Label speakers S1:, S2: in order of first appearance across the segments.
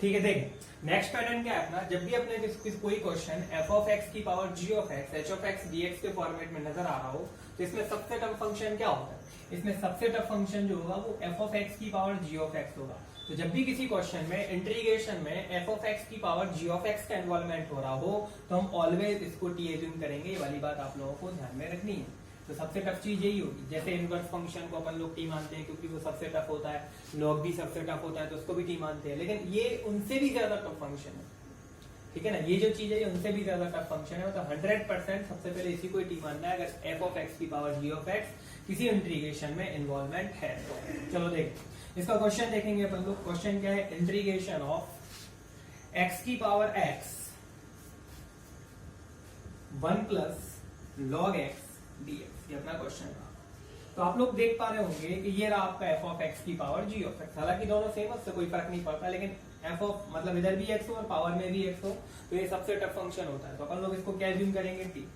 S1: ठीक है, देखें नेक्स्ट पैटर्न क्या है अपना, जब भी अपने कोई क्वेश्चन एफ ऑफ एक्स की power G of X H of X D X के फॉर्मेट में नजर आ रहा हो, तो इसमें सबसे टफ फंक्शन क्या होता है, इसमें सबसे टफ फंक्शन जो होगा वो एफ ऑफ एक्स की पावर जी ऑफ एक्स होगा। तो जब भी किसी क्वेश्चन में इंटीग्रेशन में एफ ऑफ एक्स की पावर जी ऑफ एक्स का इन्वॉल्वमेंट हो रहा हो, तो हम ऑलवेज इसको टी एज्यूम करेंगे। ये वाली बात आप लोगों को ध्यान में रखनी है। तो सबसे टफ चीज यही होगी। जैसे इनवर्स फंक्शन को अपन लोग टी मानते हैं क्योंकि वो सबसे टफ होता है, लॉग भी सबसे टफ होता है तो उसको भी टी मानते हैं, लेकिन ये उनसे भी ज्यादा टफ फंक्शन है। ठीक है ना, ये जो चीज है ये उनसे भी ज्यादा टफ फंक्शन है। मतलब 100% सबसे पहले इसी को टी मानना है अगर एफ ऑफ एक्स की पावर जी ऑफ एक्स किसी इंटीग्रेशन में इन्वॉल्वमेंट है। चलो देख इसका क्वेश्चन देखेंगे अपन लोग। क्वेश्चन क्या है, इंटीग्रेशन ऑफ एक्स की power x 1 plus log x dx, ये अपना क्वेश्चन था। तो आप लोग देख पा रहे होंगे कि ये रहा आपका एफ ऑफ एक्स की पावर जी ऑफ एक्स। हालांकि दोनों सेम है, उससे कोई फर्क नहीं पड़ता, लेकिन एफ ऑफ मतलब इधर भी एक्स हो और पावर में भी एक्स हो तो ये सबसे टफ फंक्शन होता है। तो अपन लोग इसको क्या एज्यूम करेंगे, टी।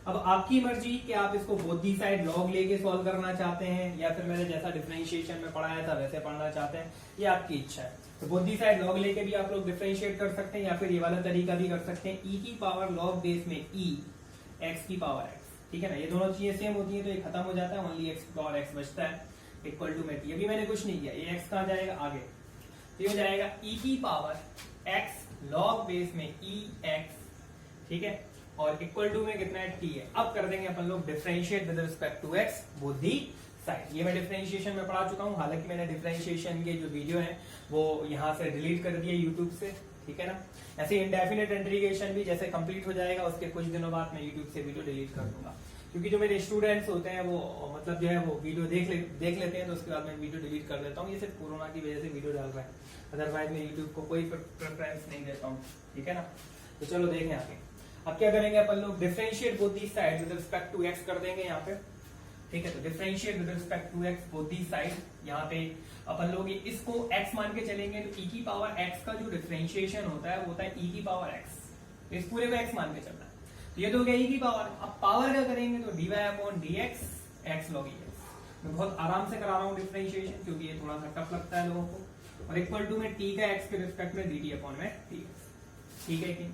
S1: अब आपकी मर्जी कि आप इसको बोथ दी साइड लॉग लेके सॉल्व करना चाहते हैं या फिर मैंने जैसा डिफरेंशिएशन में पढ़ाया था वैसे पढ़ना चाहते हैं, ये आपकी इच्छा है। तो बोथ दी साइड लॉग लेके भी आप लोग डिफरेंशिएट कर सकते हैं या फिर ये वाला तरीका भी कर सकते हैं, ई की पावर लॉग बेस में ई एक्स की पावर एक्स। ठीक है ना, ये दोनों चीजें सेम होती है तो ये खत्म हो जाता है, ओनली एक्स की पावर एक्स बचता है इक्वल टू में टी। अभी मैंने कुछ नहीं किया, ये एक्स कहां जाएगा आगे, तो ये हो जाएगा ई की पावर एक्स लॉग बेस में ई एक्स। ठीक है, और इक्वल टू में कितना है, टी है। अब कर देंगे अपन लोग differentiate with respect to x both the side. ये मैं डिफरेंशिएशन में पढ़ा चुका हूं, हालांकि मैंने डिफरेंशिएशन के जो वीडियो है वो यहाँ से डिलीट कर दिए यूट्यूब से। ठीक है ना, ऐसे इंडेफिनेट इंटीग्रेशन भी जैसे कंप्लीट हो जाएगा उसके कुछ दिनों बाद मैं यूट्यूब से वीडियो डिलीट कर दूंगा, क्योंकि जो मेरे स्टूडेंट्स होते हैं वो मतलब जो है वो वीडियो देख लेते हैं तो उसके बाद मैं वीडियो डिलीट कर देता हूँ। ये सिर्फ कोरोना की वजह से वीडियो डाल रहा है, अदरवाइज मैं यूट्यूब को कोई प्रेफरेंस नहीं देता हूँ। ठीक है ना, तो चलो देखें आगे। अब क्या करेंगे अपन लोग, differentiate both the side with respect to x कर देंगे यहाँ पे। ठीक है, तो differentiate with respect to x both the side, यहाँ पे अपन लोग इसको x मान के चलेंगे तो e की पावर x का जो डिफरेंशिएशन होता है वो होता है e की पावर x। तो इस पूरे को x मान के चलना है, तो ये तो हो गया e की पावर। अब पावर क्या करेंगे तो dy upon dx x log ex। मैं बहुत आराम से करा रहा हूँ डिफरेंशिएशन क्योंकि ये थोड़ा सा टफ लगता है लोगों को। और इक्वल टू में t का x के रिस्पेक्ट में dt अपॉन में dx। ठीक है कि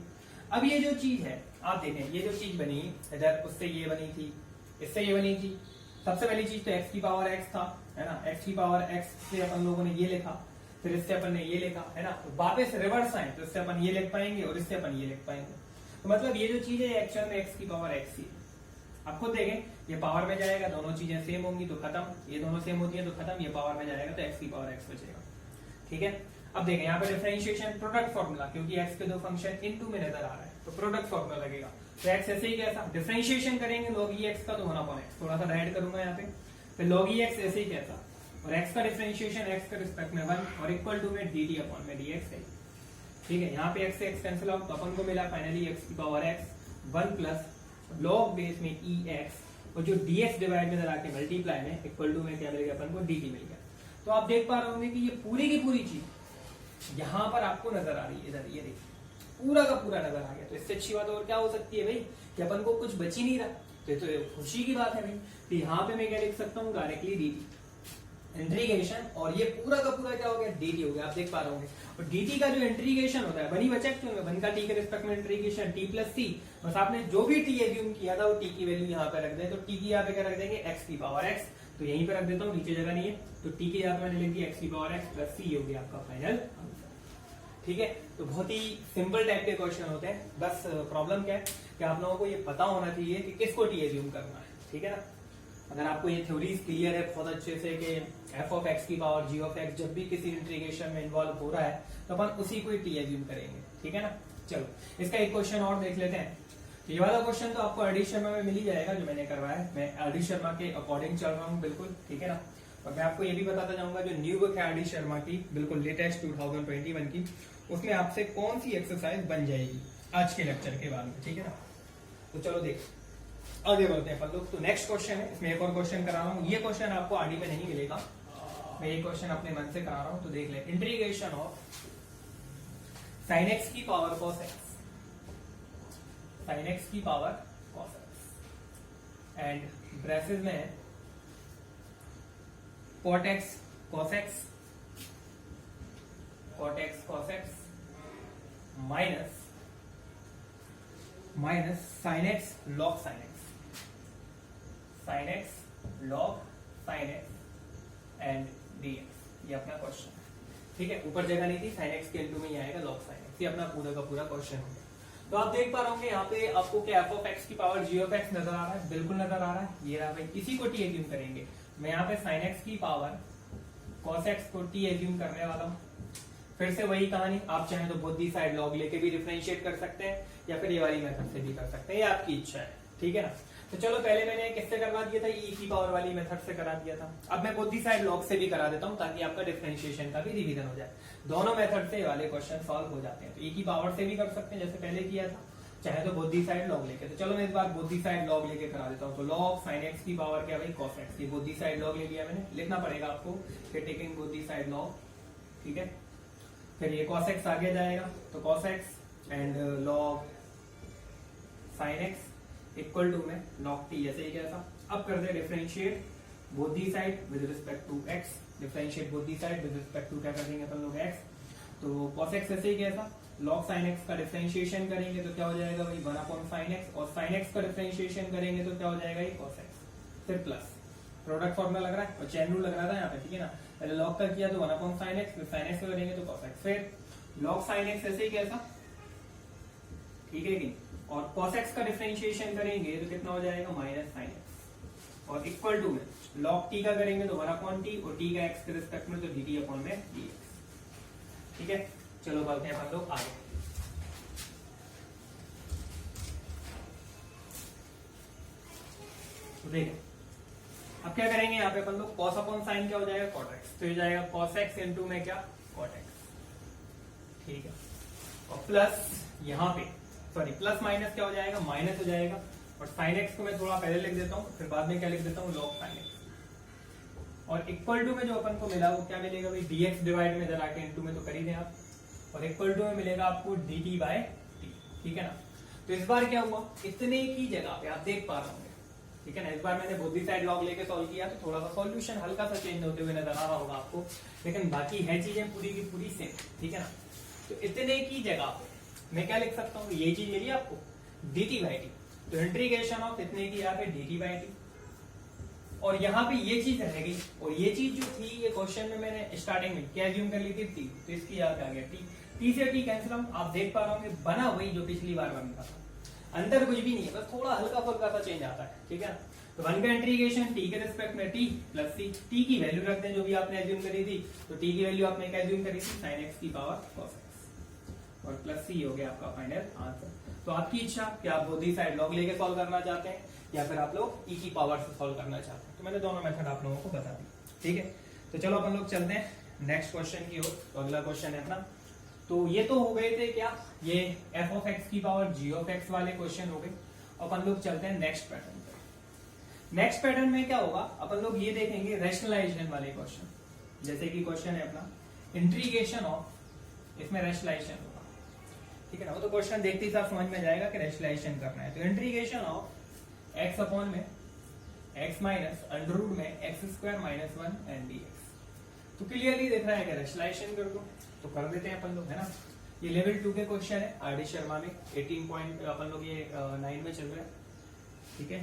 S1: अब ये जो चीज है आप देखें, ये जो चीज बनी इधर उससे ये बनी थी, इससे ये बनी थी। सबसे पहली चीज तो x की पावर x था, है ना, x की पावर x से अपन लोगों ने ये लिखा, फिर इससे अपन ने ये लिखा, है ना। तो वापस रिवर्स आए तो इससे अपन ये लिख पाएंगे और इससे अपन ये लिख पाएंगे। तो मतलब ये जो चीज है एक्चुअल में x की पावर x ही। अब खुद देखें, ये पावर में जाएगा, दोनों चीजें सेम होंगी तो खत्म, ये दोनों सेम होती है तो खत्म, ये पावर में जाएगा तो x की पावर x बचेगा। ठीक है, अब देखें यहाँ पे डिफरेंशिएशन प्रोडक्ट फॉर्मूला, क्योंकि x के दो फंक्शन इनटू में नजर आ रहा है तो प्रोडक्ट फॉर्मूला लगेगा। तो x ऐसे ही कैसा डिफरेंशिएशन करेंगे log e x का तो 1 अपॉन x, थोड़ा सा ऐड करूंगा यहाँ पे, फिर log e x ऐसे ही कैसा, और x का डिफरेंशिएशन x के रिस्पेक्ट में 1 और इक्वल टू में dt अपॉन में dx है। ठीक है, यहाँ पे x से x कैंसिल आउट तो अपन को मिला फाइनली x की power x 1 plus log base में e x और जो dx डिवाइड में लगा के मल्टीप्लाई में इक्वल टू में क्या मिल गया अपन को, dt मिल गया। तो आप देख पा रहे होंगे कि ये पूरी की पूरी चीज यहाँ पर आपको नजर आ रही है, इधर ये देखिए पूरा का पूरा नजर आ गया। तो इससे अच्छी बात और क्या हो सकती है भाई कि अपन को कुछ बच ही नहीं रहा, तो खुशी की बात है भाई। तो यहाँ पे मैं क्या लिख सकता हूँ, डायरेक्टली dt इंटीग्रेशन, और ये पूरा का पूरा क्या हो गया, dt हो गया। आप देख पा रहे होंगे, और dt का जो इंटीग्रेशन होता है बनी बचा क्यों, बन का t के रिस्पेक्ट में इंटीग्रेशन t प्लस c, बस आपने जो भी t एज्यूम किया था वो t की वैल्यू यहाँ पे रख दें। तो t की यहाँ पे क्या रख देंगे, x की पावर x, तो यहीं पे रख देता हूँ, नीचे जगह नहीं है तो t की यहाँ पे मैंने लिख दिया x की पावर x प्लस c हो गया आपका फाइनल। ठीक है, तो बहुत ही सिंपल टाइप के क्वेश्चन होते हैं। बस प्रॉब्लम क्या है कि आप लोगों को ये पता होना चाहिए कि किसको टी एज्यूम करना है। ठीक है ना, अगर आपको ये थ्योरीज क्लियर है बहुत अच्छे से कि एफ ऑफ एक्स की पावर जी ऑफ एक्स जब भी किसी इंटीग्रेशन में इन्वॉल्व हो रहा है तो अपन उसी को टी एज्यूम करेंगे। ठीक है ना, चलो इसका एक क्वेश्चन और देख लेते हैं। ये वाला क्वेश्चन तो आपको आरडी शर्मा में मिल ही जाएगा, जो मैंने करवाया है, मैं आरडी शर्मा के अकॉर्डिंग चल रहा हूँ बिल्कुल। ठीक है ना, और मैं आपको ये भी बताता जाऊंगा जो न्यू बुक है आरडी शर्मा की बिल्कुल लेटेस्ट 2021 की, उसमें आपसे कौन सी एक्सरसाइज बन जाएगी आज के लेक्चर के बाद में। ठीक है ना, तो चलो देख आगे बढ़ते हैं अपन लोग। तो नेक्स्ट क्वेश्चन है, इसमें एक और क्वेश्चन करा रहा हूँ। ये क्वेश्चन आपको आरडी में नहीं मिलेगा, मैं ये क्वेश्चन अपने मन से करा रहा हूँ। तो देख ले, इंटीग्रेशन ऑफ साइन एक्स की power cos x, sine x की power cos x and braces में cot x cos x, cot x cos x minus sine x log sine x log sine x and dx। ये अपना question है, ठीक है। ऊपर जगह नहीं थी, साइन एक्स के इनटू में ही आएगा लॉग साइन एक्स। ये अपना पूरा का पूरा क्वेश्चन हो गया। तो आप देख पा रहे होंगे यहाँ पे आपको क्या एफ ऑफ एक्स की पावर जी ऑफ एक्स नजर आ रहा है, बिल्कुल नजर आ रहा है। ये रहा भाई, इसी को टी एज्यूम करेंगे। मैं यहाँ पे साइन एक्स की पावर कॉस एक्स को टी एज्यूम करने वाला हूँ। फिर से वही कहानी, आप चाहें तो बोथ दी साइड लॉग लेके भी डिफरेंशिएट कर सकते हैं, या फिर ये वाली मेथड से भी कर सकते हैं, ये आपकी इच्छा है, ठीक है ना। तो चलो पहले मैंने किससे करवा दिया था, ई की पावर वाली मेथड से करा दिया था। अब मैं बोथ दी साइड लॉग से भी करा देता हूं, ताकि आपका डिफरेंशिएशन का भी रिवीजन हो जाए। दोनों मेथड से वाले क्वेश्चन सॉल्व हो जाते हैं। तो ई की पावर से भी कर सकते हैं जैसे पहले किया था, चाहे तो बोथ दी साइड लॉग लेके। तो चलो मैं इस बार बोथ दी साइड लॉग लेके करा देता हूँ। तो लॉग साइन एक्स की पावर क्या भाई, कॉस एक्स। ये बोथ दी साइड लॉग ले लिया मैंने, लिखना पड़ेगा आपको कि taking both the side log, ठीक है। फिर ये cos x आगे जाएगा, तो cos x and log sin x equal to में log t, ऐसे ही कैसा। अब कर दे differentiate both the side with respect to x, differentiate both the side with respect to क्या कर देंगे अपन लोग x। तो cos x ऐसे ही कैसा, log sin x का डिफरेंशिएशन करेंगे तो क्या हो जाएगा भाई 1/sin x, और sin x का डिफरेंशिएशन करेंगे तो क्या हो जाएगा ये cos x। फिर प्लस प्रोडक्ट फॉर्मूला लग रहा है और चेन रूल लग रहा था यहाँ पे, ठीक है ना। पहले log का किया तो 1/sin x, फिर sin x का करेंगे तो cos x, फिर log sin x ऐसे ही कैसा, ठीक है कि। और cos x का डिफरेंशिएशन करेंगे तो कितना हो जाएगा -sin x, और इक्वल टू में log t का करेंगे तो 1/t, और t का x के रिस्पेक्ट में तो dt अपॉन में dx, ठीक है। चलो बढ़ते हैं अपन लोग आगे। देखिए अब क्या करेंगे, यहाँ पे अपन लोग cos अपॉन साइन क्या हो जाएगा cot x, तो ये जाएगा cos x इनटू में क्या cot x, ठीक है। और प्लस यहाँ पे सॉरी प्लस माइनस क्या हो जाएगा, माइनस हो जाएगा। और sin x को मैं थोड़ा पहले लिख देता हूँ, फिर बाद में क्या लिख देता हूँ log sin x। और इक्वल टू में जो अपन को मिला वो क्या मिलेगा भाई, dx डिवाइड में जरा के इनटू में तो कर ही दें आप, और इक्वल टू में मिलेगा आपको dt बाय t, ठीक है ना। तो इस बार क्या हुआ, इतने की जगह पे आप देख पा रहे होंगे, ठीक है ना। इस बार मैंने बोथ दी साइड लॉग लेके सॉल्व किया तो थोड़ा सा सॉल्यूशन हल्का सा चेंज होते हुए नजर आ रहा होगा आपको, लेकिन बाकी है चीजें पूरी की पूरी सेम, ठीक है ना। तो इतने की जगह पे मैं क्या लिख सकता हूँ, ये चीज मिली आपको dt बाई टी, तो इंटीग्रेशन ऑफ इतने की यहाँ पे dt बाई टी, और यहाँ पे ये चीज रह गई। और ये चीज जो थी ये क्वेश्चन में मैंने स्टार्टिंग में क्या ज्यूम कर ली थी t, तो इसकी यहाँ पे आ गया t से t कैंसिल आउट। आप देख पा रहे होंगे बना वही जो पिछली बार बनता था, अंदर कुछ भी नहीं है, बस थोड़ा हल्का फुल्का सा चेंज आता है, ठीक है। तो वन का इंटीग्रेशन टी के रिस्पेक्ट में टी प्लस सी, टी की वैल्यू रखते हैं जो भी आपने एज्यूम करी थी, तो टी की वैल्यू आपने क्या एज्यूम करी थी sin x की पावर cos x, और प्लस सी हो गया आपका फाइनल आंसर। तो आपकी इच्छा कि आप बोथ दी साइड लॉग लेके सॉल्व करना चाहते हैं या फिर आप लोग ई की पावर से सॉल्व करना चाहते हैं, तो मैंने दोनों मेथड आप लोगों को बता दी, ठीक है। तो चलो अपन लोग चलते हैं नेक्स्ट क्वेश्चन की ओर। तो अगला क्वेश्चन है अपना, तो ये तो हो गए थे क्या, ये f ऑफ x की पावर g ऑफ x वाले क्वेश्चन हो गए। अपन लोग चलते हैं नेक्स्ट पैटर्न पे। नेक्स्ट पैटर्न में क्या होगा, अपन लोग ये देखेंगे रैशनलाइजेशन वाले क्वेश्चन, जैसे कि क्वेश्चन है अपना इंटीग्रेशन ऑफ, इसमें रैशनलाइजेशन होगा, ठीक है ना। वो तो क्वेश्चन देखते ही साफ समझ में जाएगा कि रैशनलाइजेशन करना है। तो इंटीग्रेशन ऑफ x अपॉन में x माइनस अंडर रूट में x² माइनस 1 एंड dx। तो क्लियरली दिख रहा है कि रैशनलाइजेशन कर दो, तो कर देते हैं अपन लोग, है ना। ये लेवल 2 के क्वेश्चन है आर.डी. शर्मा में 18 पॉइंट अपन लोग ये 9 में चल रहा है, ठीक है।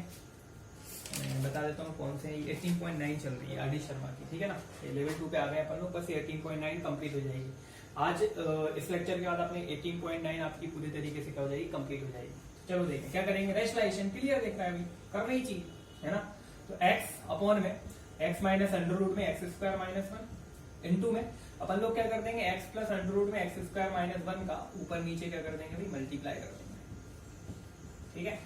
S1: मैं बता देता हूँ कौन से 18.9 चल रही है आर.डी. शर्मा की, ठीक है ना। ये लेवल 2 पे आ गए अपन लोग, बस 18.9 कंप्लीट हो जाएगी आज। इस लेक्चर के बाद अपने 18.9 आपकी पूरी तरीके से क्या हो जाएगी, कंप्लीट हो जाएगी। चलो देखें क्या करेंगे, रैशनलाइजेशन क्लियर दिख रहा है अभी, करना ही चाहिए, है ना। तो x अपॉन में x माइनस अंडर रूट में x² माइनस 1 इनटू में अपन लोग क्या कर देंगे, x प्लस अंडर रूट में x² माइनस 1 का ऊपर नीचे क्या कर देंगे भाई, मल्टीप्लाई कर देंगे, ठीक है।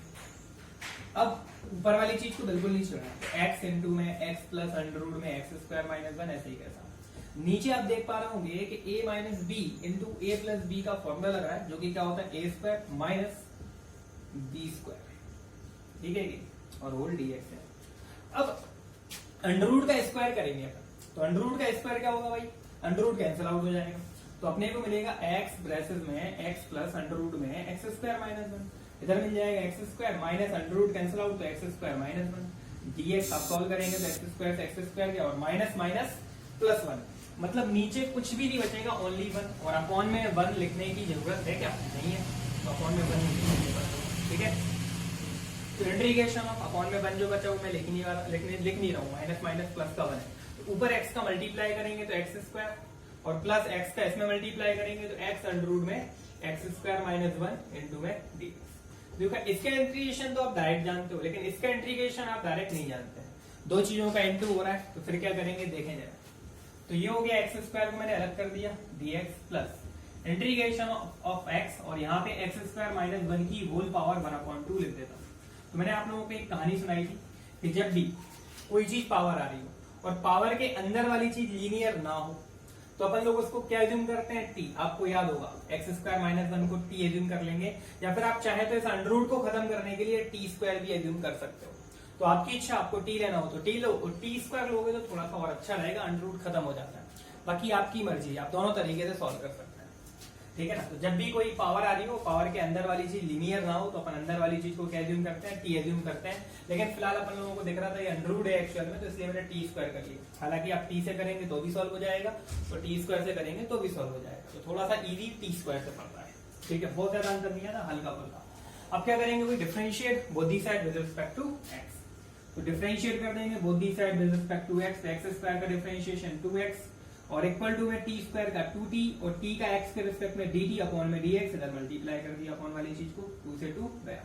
S1: अब ऊपर वाली चीज को बिल्कुल नहीं छोड़ना, तो x इनटू में x प्लस अंडर रूट में x² माइनस 1 ऐसे ही कैसा। नीचे आप देख पा रहे होंगे कि a minus B into A plus B का फॉर्मूला लग रहा है, जो कि क्या होता है a² माइनस b², ठीक है, और होल dx है। अब अंडर रूट का स्क्वायर करेंगे अपन, तो अंडर रूट का स्क्वायर क्या होगा भाई, अंडर रूट कैंसिल आउट हो जाएगा, तो अपने को मिलेगा x ब्रैकेट में x प्लस अंडर रूट में x² माइनस 1, इधर मिल जाएगा x² minus under root cancel out तो x² माइनस 1 dx। आप सॉल्व करेंगे तो x² से x² क्या और माइनस माइनस प्लस 1, मतलब नीचे कुछ भी नहीं बचेगा, ओनली 1, और अपॉन में 1 लिखने की जरूरत है क्या? नहीं है, तो अपॉन में 1 लिखने की जरूरत है। ठीक है, तो इंटीग्रेशन ऑफ अपॉन में 1 जो बचा वो मैं लिख नहीं रहा हूँ, माइनस माइनस प्लस का 1 है, तो ऊपर एक्स का मल्टीप्लाई करेंगे तो एक्स स्क्वायर, और प्लस एक्स का इसमें मल्टीप्लाई करेंगे तो एक्स अंडर रूट में एक्स स्क्वायर माइनस 1 इंटू में डी। देखो इसका इंटीग्रेशन तो आप डायरेक्ट जानते हो, लेकिन इसका इंटीग्रेशन आप डायरेक्ट नहीं जानते हैं, दो चीजों का इंटू हो रहा है, तो फिर क्या करेंगे देखें जरा। तो ये हो गया एक्स स्क्वायर को मैंने अलग कर दिया, dx plus integration of x, और यहाँ पे एक्स स्क्वायर माइनस 1 की होल पावर 1/2 लिख देता हूँ। तो मैंने आप लोगों को एक कहानी सुनाई थी कि जब भी कोई चीज पावर आ रही हो और पावर के अंदर वाली चीज लीनियर ना हो, तो अपन लोग उसको क्या एज्यूम करते हैं? टी। आपको याद होगा एक्स स्क्वायर माइनस 1 को टी एज्यूम कर लेंगे, या फिर आप चाहे तो इस अंडर रूट को खत्म करने के लिए टी स्क्वायर भी एज्यूम कर सकते हो। तो आपकी इच्छा, आपको टी लेना हो तो टी लो, और टी स्क्वायर लोगे तो थोड़ा सा और अच्छा रहेगा, अंडर रूट खत्म हो जाता है। बाकी आपकी मर्जी, आप दोनों तरीके से सॉल्व कर सकते हैं। ठीक है ना, तो जब भी कोई पावर आ रही हो, पावर के अंदर वाली चीज लीनियर ना हो, तो अपन अंदर वाली चीज को क्या एज्यूम करते हैं? टी एज्यूम करते हैं। लेकिन फिलहाल अपन लोगों को दिख रहा था ये अंडर रूट है एक्चुअल में, तो इसलिए मैंने टी स्क्वायर कर लिया। हालांकि आप टी से करेंगे तो भी सॉल्व हो जाएगा, और टी स्क्वायर से करेंगे तो भी सॉल्व हो जाएगा, तो थोड़ा सा इजी टी स्क्वायर से पड़ता है। ठीक है, बहुत ज्यादा आंसर नहीं है ना, हल्का फुल्का। अब क्या करेंगे? कोई differentiate both the side with respect to x, तो डिफरेंशिएट कर देंगे both the side with respect to x, x square का डिफरेंशिएशन 2x और इक्वल टू में टी स्क्वायर का 2t, और t का x के रिस्पेक्ट में dt अपॉन में dx, इधर मल्टीप्लाई कर दिया अपॉन वाली चीज को, 2 से 2 गया।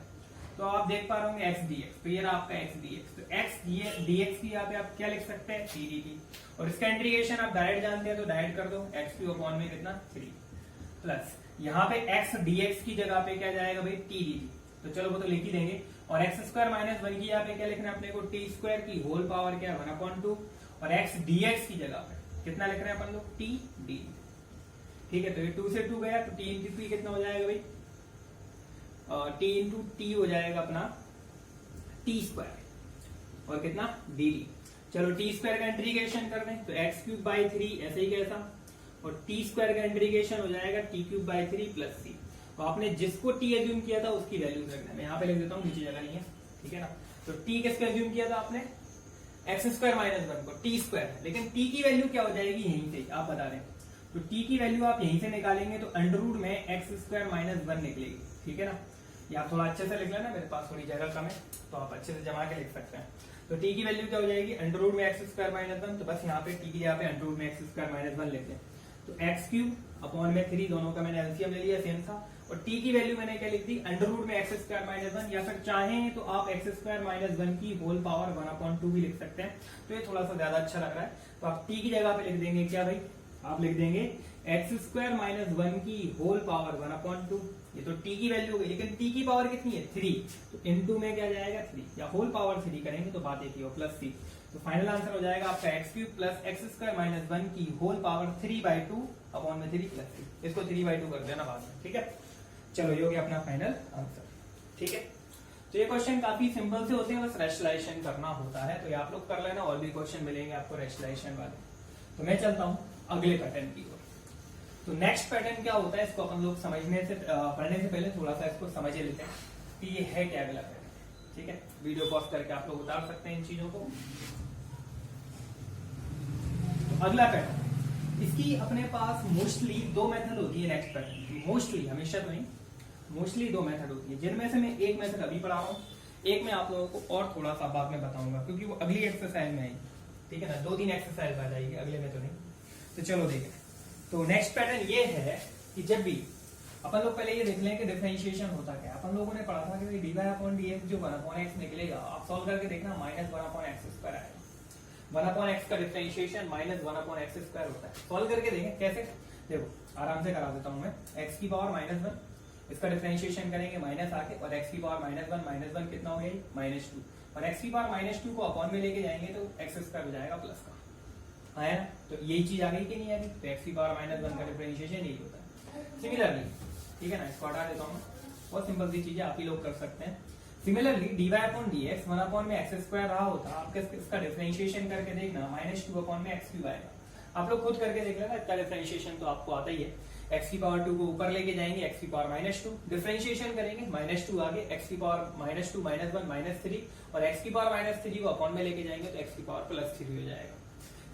S1: तो आप देख पा रहे होंगे x dx, तो ये रहा आपका x dx। तो x dx की यहाँ पे आप क्या लिख सकते हैं? t dt, और इसका इंटीग्रेशन आप डायरेक्ट जानते हैं तो डायरेक्ट कर दो, x³ अपॉन में कितना 3 प्लस यहाँ पे x dx की जगह पे क्या जाएगा भाई? t dt। तो चलो वो तो लिख ही देंगे, और एक्स स्क्वायर माइनस 1 की यहाँ पे क्या लिखना है अपने को? टी स्क्वायर की होल पावर क्या है? 1/2, और x dx की जगह पे कितना लिख रहे हैं अपन लोग? T D. ठीक है, तो ये 2 से 2 गया, तो टी इंटू टी कितना हो जाएगा भाई? टी इंटू टी हो जाएगा अपना टी स्क्वायर, और कितना? D D. चलो टी स्क्वायर का इंटीग्रेशन कर दें तो x³/3 ऐसे ही कैसा, और टी स्क्वायर का इंटीग्रेशन हो जाएगा t³/3 प्लस सी। तो आपने जिसको टी एज्यूम किया था उसकी वैल्यू रखना है, मैं यहाँ पे लिख देता हूँ, नीचे जगह नहीं है। ठीक है ना, तो टी किसका एज्यूम किया था आपने? एक्स स्क्वायर माइनस 1 को, टी स्क्वायर, लेकिन टी की वैल्यू क्या हो जाएगी? यहीं से आप बता रहे हैं, तो टी की वैल्यू आप यहीं से निकालेंगे तो अंडर रूट में एक्स स्क्वायर माइनस 1 निकलेगी। ठीक है ना, ये आप थोड़ा अच्छे से लिख लेना, मेरे पास थोड़ी जगह कम है तो आप अच्छे से जमा के लिख सकते हैं। तो टी की वैल्यू क्या हो जाएगी? अंडर रूट में एक्स स्क्वायर माइनस 1, तो बस यहाँ पे टी की जगह पे अंडर रूट में एक्स स्क्वायर माइनस 1 लिख लें, तो x³ अपॉन में 3, दोनों का मैंने एलसीएम ले लिया सेम था, और t की वैल्यू मैंने क्या लिख दी? अंडर रूट में एक्स स्क्वायर माइनस 1, या फिर चाहें तो आप एक्स स्क्वायर माइनस 1 की होल पावर 1/2 भी लिख सकते हैं। तो ये थोड़ा सा ज्यादा अच्छा लग रहा है, तो आप t की जगह पे लिख देंगे क्या भाई? आप लिख देंगे एक्स स्क्वायर माइनस 1 की होल पावर 1/2। ये तो t की वैल्यू हो गई, लेकिन t की पावर कितनी है? 3, तो इनटू में क्या जाएगा? 3, या होल पावर 3 करेंगे तो बात एक ही हो, प्लस c। तो फाइनल आंसर हो जाएगा आपका x³ plus x square minus 1 की होल पावर 3/2 अपॉन में 3 प्लस 3। इसको 3/2 कर देना बाद में। ठीक है, चलो ये हो गया अपना फाइनल आंसर। ठीक है, तो ये क्वेश्चन काफी सिंपल से होते हैं, बस रेशनलाइजेशन करना होता है, तो ये आप लोग कर लेना, और भी क्वेश्चन मिलेंगे आपको रेशनलाइजेशन वाले। तो मैं चलता हूँ अगले पैटर्न की ओर। तो नेक्स्ट पैटर्न क्या होता है, इसको अपन लोग समझने से पढ़ने से पहले थोड़ा सा इसको समझ लेते हैं कि ये है क्या अगला पैटर्न। ठीक है, वीडियो पॉज करके आप लोग उतार सकते हैं इन चीजों को। तो अगला पैटर्न, इसकी अपने पास मोस्टली 2 मेथड होती है नेक्स्ट पैटर्न की, मोस्टली, हमेशा तो नहीं, मोस्टली 2 मेथड होती है, जिनमें से मैं एक मेथड अभी पढ़ा रहा हूँ, एक मैं आप लोगों को और थोड़ा सा बाद में बताऊंगा, क्योंकि वो अगली एक्सरसाइज में आएगी। ठीक है ना, 2-3 एक्सरसाइज आ जाएगी, अगले में तो नहीं। तो चलो देखें, तो नेक्स्ट पैटर्न ये है कि जब भी अपन लोग पहले ये देख लें कि डिफरेंशिएशन होता क्या है। अपन लोगों ने पढ़ा था कि dy/dx जो 1/x निकलेगा, आप सॉल्व करके देखना, माइनस 1/x² आएगा। 1/x का डिफरेंशिएशन माइनस 1/x² होता है। सॉल्व करके देखें कैसे, देखो आराम से करा देता हूं मैं। x की पावर -1, इसका डिफरेंशिएशन करेंगे माइनस आके, और x की पावर -1 कितना हो गया? -2, और x की पावर -2 को अपॉन में लेके जाएंगे तो x² हो जाएगा प्लस का, आया ना? तो यही चीज आ गई कि नहीं आ गई? तो x की पावर -1 का डिफरेंशिएशन यही होता है। सिमिलरली, ठीक है ना, इसको हटा देता हूं मैं, बहुत सिंपल सी चीज है, आप ही लोग कर सकते हैं। सिमिलरली dy/dx 1/x² रहा होता, आप इसका डिफरेंशिएशन करके देखना, -2/x³ आएगा। आप लोग खुद करके देख लेना, इसका डिफरेंशिएशन तो आपको आता ही है। x की पावर 2 को ऊपर लेके जाएंगे, x की पावर -2, डिफरेंशिएशन करेंगे, -2 आगे, x की पावर -2 -1 -3, और x की पावर -3 को अपॉन में लेके जाएंगे तो x की पावर +3 हो जाएगा।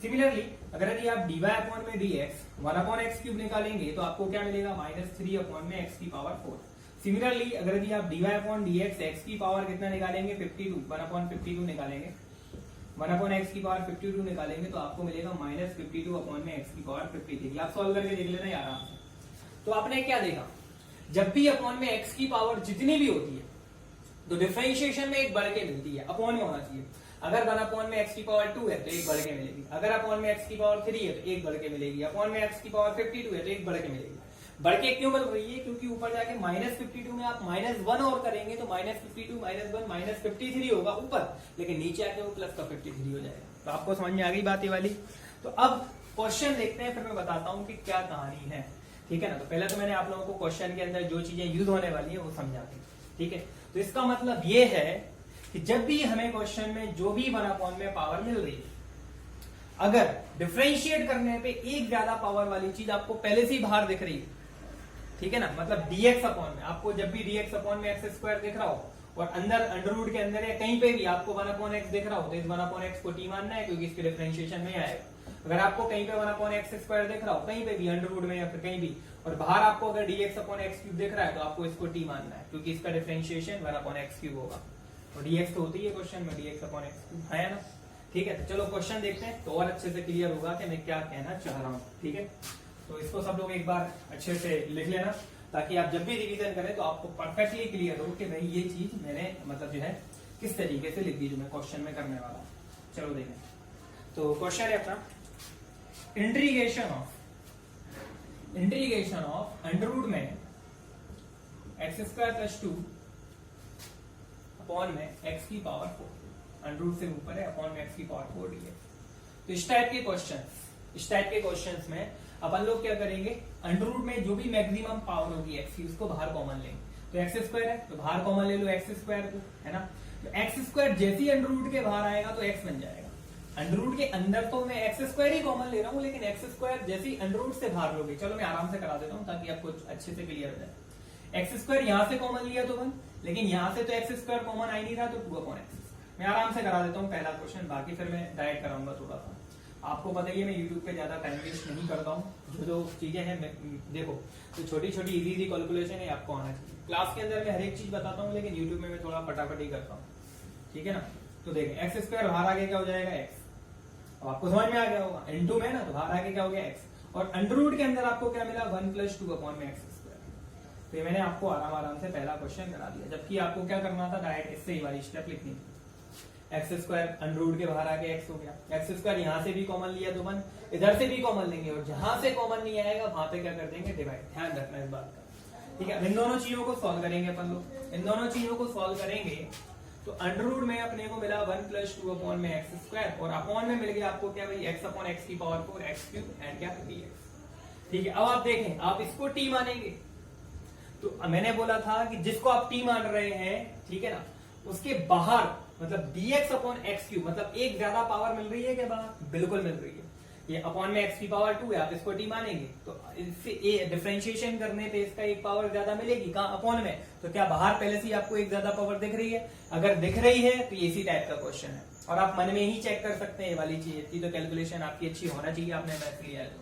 S1: सिमिलरली अगर यदि आप dy अपॉन में dx 1 अपॉन एक्स क्यूब निकालेंगे तो आपको क्या मिलेगा -3 अपॉन में x की पावर 4। सिमिलरली अगर यदि आप dy अपॉन dx x की पावर कितना निकालेंगे 52 1 अपॉन 52 निकालेंगे 1 अपॉन एक्स की पावर 52 निकालेंगे तो आपको मिलेगा -52 अपॉन में x की पावर 53। आप सॉल्व करके देख लेना आराम से। तो आपने क्या देखा, जब भी अपॉन में x की पावर जितनी भी होती है तो डिफरेंशिएशन में एक बढ़ के मिलती है, अपॉन में होना चाहिए। अगर 1 अपॉन में x की पावर 2 है तो एक बढ़ के मिलेगी, अगर अपॉन में x की पावर 3 है तो एक बढ़ के मिलेगी, अपॉन में x की पावर 52 है तो एक बढ़ के मिलेगी। बढ़ के क्यों मिल रही है, क्योंकि ऊपर जाके -52 में आप -1 और करेंगे तो -52 -1 -53 होगा ऊपर, लेकिन नीचे आके वो प्लस का 53 हो जाएगा। तो आपको समझ में आ गई बात ये वाली। तो अब क्वेश्चन देखते हैं, फिर मैं बताता हूँ कि क्या कहानी है, ठीक है ना। तो पहले तो मैंने आप लोगों को क्वेश्चन के अंदर जो चीजें यूज होने वाली है वो समझा दी, ठीक है। तो इसका मतलब ये है कि जब भी हमें क्वेश्चन में जो भी 1 अपॉन में पावर मिल रही है, अगर डिफरेंशिएट करने पे एक ज्यादा पावर वाली चीज आपको पहले से ही बाहर दिख रही है, ठीक है ना, मतलब dx अपॉन में आपको जब भी dx अपॉन में एक्स स्क्वायर दिख रहा हो और अंदर अंडर रूट के अंदर या कहीं पे भी आपको 1 अपॉन एक्स दिख रहा हो तो इस 1 अपॉन एक्स को t मानना है, क्योंकि इसके डिफरेंशिएशन में आएगा। अगर आपको कहीं पे 1 अपॉन एक्स स्क्वायर दिख रहा हो कहीं पे भी अंडर रूट में या फिर कहीं भी, और बाहर आपको अगर dx अपॉन एक्स क्यूब दिख रहा है तो आपको इसको t मानना है, क्योंकि इसका डिफरेंशिएशन 1 अपॉन एक्स क्यूब होगा। और dx तो होती है क्वेश्चन में dx अपॉन एक्स क्यूब, है ना, ठीक है। तो चलो क्वेश्चन देखते हैं तो और अच्छे से क्लियर होगा कि मैं क्या कहना चाह रहा हूँ, ठीक है। तो इसको सब लोग एक बार अच्छे से लिख लेना, ताकि आप जब भी रिवीजन करें तो आपको परफेक्टली क्लियर हो कि भाई ये चीज मैंने मतलब जो है किस तरीके से लिख दी जो मैं क्वेश्चन में करने वाला हूँ। चलो देखें, तो क्वेश्चन है अपना इंटीग्रेशन ऑफ अंडर रूट में एक्स स्क्वायर प्लस 2 अपॉन में एक्स की पावर 4, अंडर रूट से ऊपर है अपॉन में एक्स की पावर 4 dx। तो इस टाइप के क्वेश्चंस में अपन लोग क्या करेंगे, अंडर रूट में जो भी मैक्सिमम पावर होगी एक्स की उसको बाहर कॉमन लेंगे। तो एक्स स्क्वायर है तो बाहर कॉमन ले लो एक्स स्क्वायर को, है ना। तो एक्स स्क्वायर जैसे ही अंडर रूट के बाहर आएगा तो एक्स बन जाएगा। अंडर रूट के अंदर तो मैं एक्स स्क्वायर ही कॉमन ले रहा हूँ, लेकिन एक्स स्क्वायर जैसे ही अंडर रूट से बाहर लोगे, चलो मैं आराम से करा देता हूँ ताकि आपको अच्छे से क्लियर हो जाए। एक्स स्क्वायर यहाँ से कॉमन लिया तो 1, लेकिन यहाँ से तो एक्स स्क्वायर कॉमन आ ही नहीं रहा तो 2 अपॉन एक्स। मैं आराम से करा देता हूँ पहला क्वेश्चन, बाकी फिर मैं डायरेक्ट कराऊंगा थोड़ा सा। आपको पता ही है मैं यूट्यूब पे ज्यादा टाइम वेस्ट नहीं करता हूँ, जो चीजें हैं देखो तो छोटी छोटी इजी कैलकुलेशन है आपको आना चाहिए। क्लास के अंदर मैं हर एक चीज बताता हूँ, लेकिन यूट्यूब में मैं थोड़ा फटाफट ही करता हूँ, ठीक है ना। तो देखें एक्स स्क्वायर बाहर आगे क्या हो जाएगा एक्स, अब आपको समझ में आ गया होगा, इनटू में ना तो बाहर आगे क्या हो गया एक्स, और अंडर रूट के अंदर आपको क्या मिला 1 + 2 अपॉन में एक्स स्क्वायर। तो ये मैंने आपको आराम से पहला क्वेश्चन करा दिया, जबकि आपको क्या करना था डायरेक्ट इससे ही वाली स्टेप लिखनी थी। एक्स स्क्वायर अंडर रूट के बाहर आके एक्स हो गया, एक्स स्क्वायर यहाँ से भी कॉमन लिया तो 1, इधर से भी कॉमन लेंगे, और जहां से कॉमन नहीं आएगा वहां पे क्या कर देंगे डिवाइड। ध्यान रखना इस बात का, ठीक है। इन दोनों चीजों को सॉल्व करेंगे अपन लोग, इन दोनों चीजों को सॉल्व करेंगे तो अंडर रूट में अपने को मिला 1 + 2 अपॉन में एक्स स्क्वायर, और अपॉन में मिल गया आपको क्या भाई एक्स अपॉन एक्स की पावर 4 एक्स क्यूब एंड क्या dx, ठीक है। अब आप देखें आप इसको t मानेंगे, तो मैंने बोला था कि जिसको आप t मान रहे हैं, ठीक है ना, उसके बाहर मतलब dx अपॉन एक्स क्यूब, मतलब एक ज्यादा पावर मिल रही है क्या बाहर, बिल्कुल मिल रही है। ये अपॉन में x की पावर 2 है, आप इसको t मानेंगे तो इससे डिफरेंशिएशन करने पे इसका एक पावर ज्यादा मिलेगी, कहां अपॉन में, तो क्या बाहर पहले से ही आपको एक ज्यादा पावर दिख रही है। अगर दिख रही है तो ये इसी टाइप का क्वेश्चन है, और आप मन में ही चेक कर सकते हैं ये वाली चीज, इतनी तो कैलकुलेशन आपकी अच्छी होना चाहिए, आपने मैथ लिया है तो,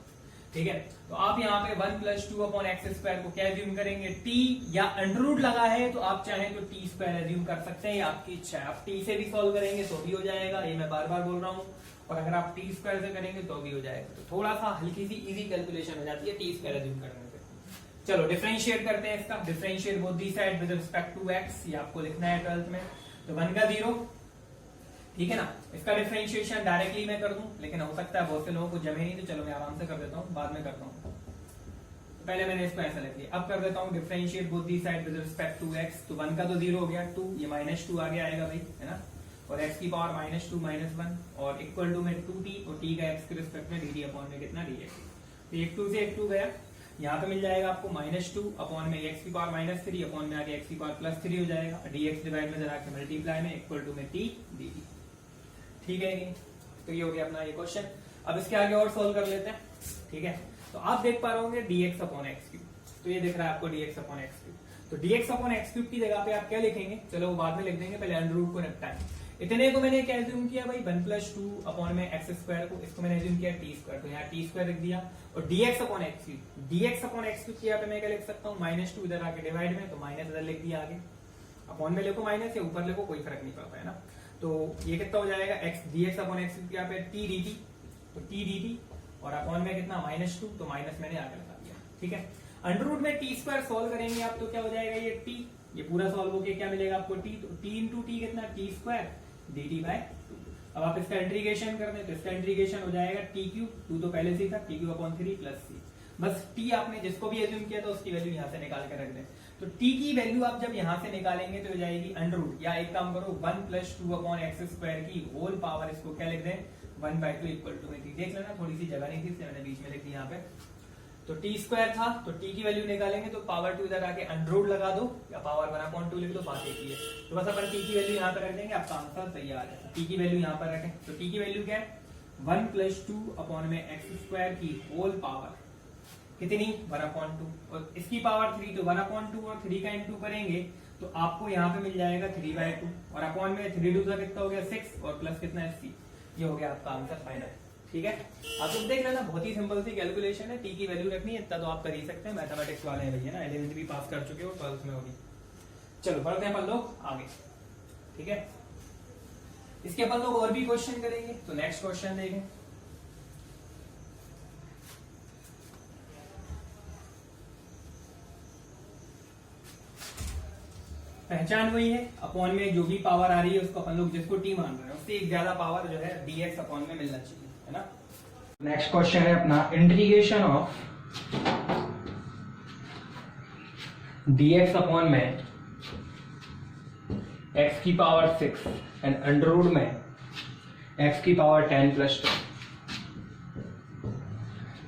S1: ठीक है। तो आप यहाँ पे 1 + 2 अपॉन एक्स स्क्वायर को क्या एज्यूम करेंगे t, या अंडर रूट लगा है तो आप चाहें तो t स्क्वायर एज्यूम कर सकते हैं, आपकी इच्छा है। आप t से भी सॉल्व करेंगे तो भी हो जाएगा, ये मैं बार बार बोल रहा हूँ, और अगर आप t स्क्वायर से करेंगे तो भी हो जाएगा। तो थोड़ा सा हल्की सी इजी कैलकुलेशन हो जाती है t स्क्वायर एज्यूम करने से। चलो डिफरेंशिएट करते हैं इसका, differentiate both the side with respect to x, ये आपको लिखना है 12th में। तो 1 का 0, ठीक है ना। इसका डिफरेंशिएशन डायरेक्टली मैं कर दूं, लेकिन हो सकता है बहुत से लोगों को जमे नहीं, तो चलो मैं आराम से कर देता हूँ, बाद में करता हूँ। तो पहले मैंने इसको ऐसा लिख लिया, अब कर देता हूँ differentiate both the side with respect to x। तो 1 का तो 0 हो गया, 2 ये -2 आगे आएगा भाई, है ना, और x की पावर -2 -1 और इक्वल टू में 2t, और t का x के रिस्पेक्ट में dt अपॉन में कितना dx। तो 1 2 से 1 2 गया, यहाँ पे मिल जाएगा आपको -2 अपॉन में x की पावर -3 अपॉन में आगे x की पावर +3 हो जाएगा, dx डिवाइड में जरा के मल्टीप्लाई में इक्वल टू में t dt, ठीक है नहीं। तो ये हो गया अपना ये क्वेश्चन। अब इसके आगे और सोल्व कर लेते हैं, ठीक है। तो आप देख पा रहे होंगे dx अपॉन एक्स क्यूब, तो ये दिख रहा है आपको dx अपॉन एक्स क्यूब। तो dx अपॉन एक्स क्यूब की जगह पे आप क्या लिखेंगे, चलो वो बाद में लिख देंगे, पहले अंडर रूट को निपटाएं। इतने को मैंने क्या एज्यूम किया भाई 1 + 2 अपॉन में एक्स स्क्वायर को, इसको मैंने एज्यूम किया टी स्क्वायर, तो यहाँ टी स्क्वायर लिख दिया और dx upon x cube, dx upon x cube किया पे मैं क्या लिख सकता हूँ -2 इधर आके डिवाइड में, तो माइनस इधर लिख दिया आगे, अपॉन में लिखो माइनस या ऊपर लिखो कोई फर्क नहीं पड़ता है ना। तो ये कितना हो जाएगा x dx upon x cube किया पे t dt, तो t dt और अपॉन में कितना -2, तो माइनस मैंने आगे लगा दिया, ठीक है। अंडर रूट में टी स्क्वायर सॉल्व करेंगे आप तो क्या हो जाएगा ये t, ये पूरा सॉल्व होके क्या मिलेगा आपको t, तो t इंटू टी कितना टी स्क्वायर dt/2। अब आप इसका इंटीग्रेशन कर दें तो इसका इंटीग्रेशन हो जाएगा टी क्यूब, 2 तो पहले से ही था, T cube upon 3 plus c, बस t आपने जिसको भी एज्यूम किया था उसकी वैल्यू यहाँ से निकाल के रख दें। तो t की वैल्यू आप जब यहाँ से निकालेंगे तो हो जाएगी अंडर रूट, या एक काम करो 1 + 2 अपॉन एक्स स्क्वायर की होल पावर, इसको क्या लिख दें 1/2 इक्वल टू में, देख लेना थोड़ी सी जगह नहीं थी इसलिए मैंने बीच में लिख दी यहाँ पे। तो टी स्क्वायर था तो टी की वैल्यू निकालेंगे तो पावर 2 इधर आके अंडर रूट लगा दो या पावर 1/2 लिख दो, बात एक ही है। तो बस अपन टी की वैल्यू यहाँ पे रख देंगे, आपका आंसर तैयार है। टी की वैल्यू यहाँ पर रखें, तो टी की वैल्यू क्या है 1 + 2 अपॉन में एक्स स्क्वायर की होल पावर कितनी 1/2, और इसकी पावर 3, तो 1/2 और 3 का इंटू करेंगे तो आपको यहाँ पे मिल जाएगा 3/2 और अपॉन में 3 2 का कितना हो गया 6 और प्लस कितना है c, ये हो गया आपका आंसर फाइनल, ठीक है। आप लोग देख लेना बहुत ही सिंपल सी कैलकुलेशन है, टी की वैल्यू रखनी है इतना तो आप कर ही सकते हैं, मैथमेटिक्स वाले हैं भैया ना, 11th भी पास कर चुके हो 12th में होगी। चलो बढ़ते हैं अपन लोग आगे, ठीक है। इसके अपन लोग और भी क्वेश्चन करेंगे, तो नेक्स्ट क्वेश्चन देखें। पहचान वही है, अपॉन में जो भी पावर आ रही है उसको अपन लोग जिसको टी मान रहे हैं उससे एक ज्यादा पावर जो है dx अपॉन में मिलना चाहिए, है ना। नेक्स्ट क्वेश्चन है अपना इंटीग्रेशन ऑफ dx अपॉन में x की पावर 6 एंड अंडर रूट में x की पावर 10 + 2,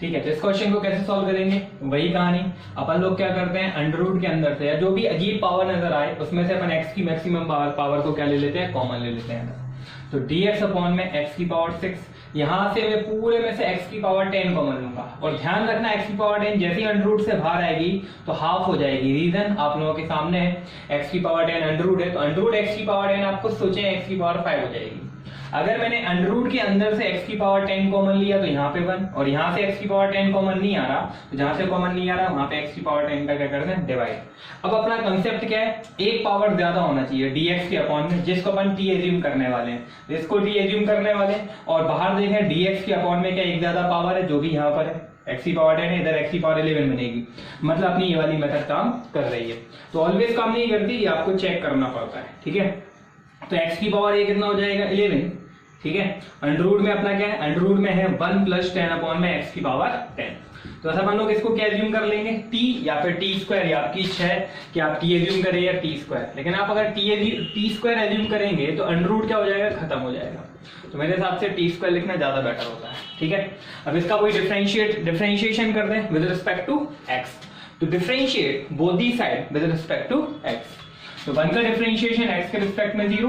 S1: ठीक है। तो इस क्वेश्चन को कैसे सॉल्व करेंगे, वही कहानी, अपन लोग क्या करते हैं अंडर रूट के अंदर से या जो भी अजीब पावर नजर आए उसमें से अपन x की मैक्सिमम पावर को क्या ले लेते हैं, कॉमन ले लेते हैं। तो dx अपॉन में x की पावर 6, यहां से मैं पूरे में से x की पावर 10 कॉमन लूंगा, और ध्यान रखना x की पावर 10 जैसे ही अंडर रूट से बाहर आएगी तो हाफ हो जाएगी, रीजन आप लोगों के सामने है, x की पावर 10 अंडर रूट है, तो अंडर रूट x की पावर 10 आपको सोचें x की पावर 5 हो जाएगी। अगर मैंने अंडर रूट के अंदर से x की पावर 10 कॉमन लिया तो यहाँ पे 1, और यहाँ से x की पावर 10 कॉमन नहीं आ रहा, तो जहां से कॉमन नहीं आ रहा वहां पे x की पावर 10 का क्या करते हैं डिवाइड। अब अपना कंसेप्ट क्या है, एक पावर ज्यादा होना चाहिए dx के अपॉन में, जिसको अपन t एज्यूम करने वाले हैं, इसको t एज्यूम करने वाले, और बाहर देखें dx के अपॉन में क्या एक ज्यादा पावर है जो भी यहाँ पर है, x की पावर 10 है, इधर x की पावर 11 बनेगी, मतलब अपनी ये वाली मेथड काम कर रही है। तो ऑलवेज काम नहीं करती, ये आपको चेक करना पड़ता है, ठीक है। तो x की पावर ये कितना हो जाएगा 11, ठीक है। अंडर रूट में अपना क्या है, अंडर रूट में है 1 + 10 अपॉन में x की पावर 10, तो ऐसा अपन लोग इसको क्या एज्यूम कर लेंगे t या फिर t स्क्वायर, या आपकी इच्छा है कि आप t एज्यूम करें या t स्क्वायर, लेकिन आप अगर t स्क्वायर एज्यूम करेंगे तो अंडर रूट क्या हो जाएगा खत्म हो जाएगा, तो मेरे हिसाब से t स्क्वायर लिखना ज्यादा बेटर होता है, ठीक है। अब इसका कोई डिफरेंशिएशन कर दें विद रिस्पेक्ट टू x, तो differentiate both the side with respect to x, तो 1 का डिफरेंशिएशन x के रिस्पेक्ट में 0,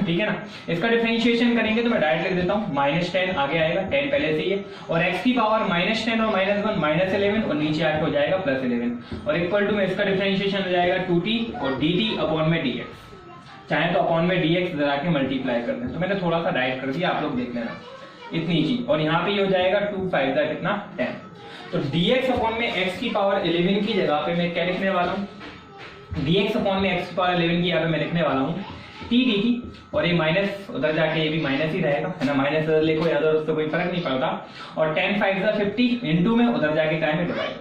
S1: ठीक है ना। इसका डिफरेंशिएशन करेंगे तो मैं डायरेक्ट लिख देता हूँ -10 आगे आएगा, 10 पहले से ही है, और x की पावर -10 और -1 -11 और नीचे आके हो जाएगा +11, और इक्वल टू में इसका डिफरेंशिएशन हो जाएगा 2t और dt अपॉन में dx, चाहे तो अपॉन में dx जरा के मल्टीप्लाई कर दें, तो मैंने थोड़ा सा डाइट कर दिया, आप लोग देख लेना इतनी चीज, और यहाँ पे ये हो जाएगा 2 5 का कितना 10, तो dx अपॉन में x की पावर 11 की जगह पे मैं क्या लिखने वाला हूँ, dx अपॉन में x की पावर 11 की यहाँ पे मैं लिखने वाला हूँ t dt, और ये माइनस उधर जाके ये भी माइनस ही रहेगा, है ना, माइनस उधर लिखो या उधर उससे कोई फर्क नहीं पड़ता, और 10 5 का 50 इंटू में उधर जाके टाइम में डिवाइड,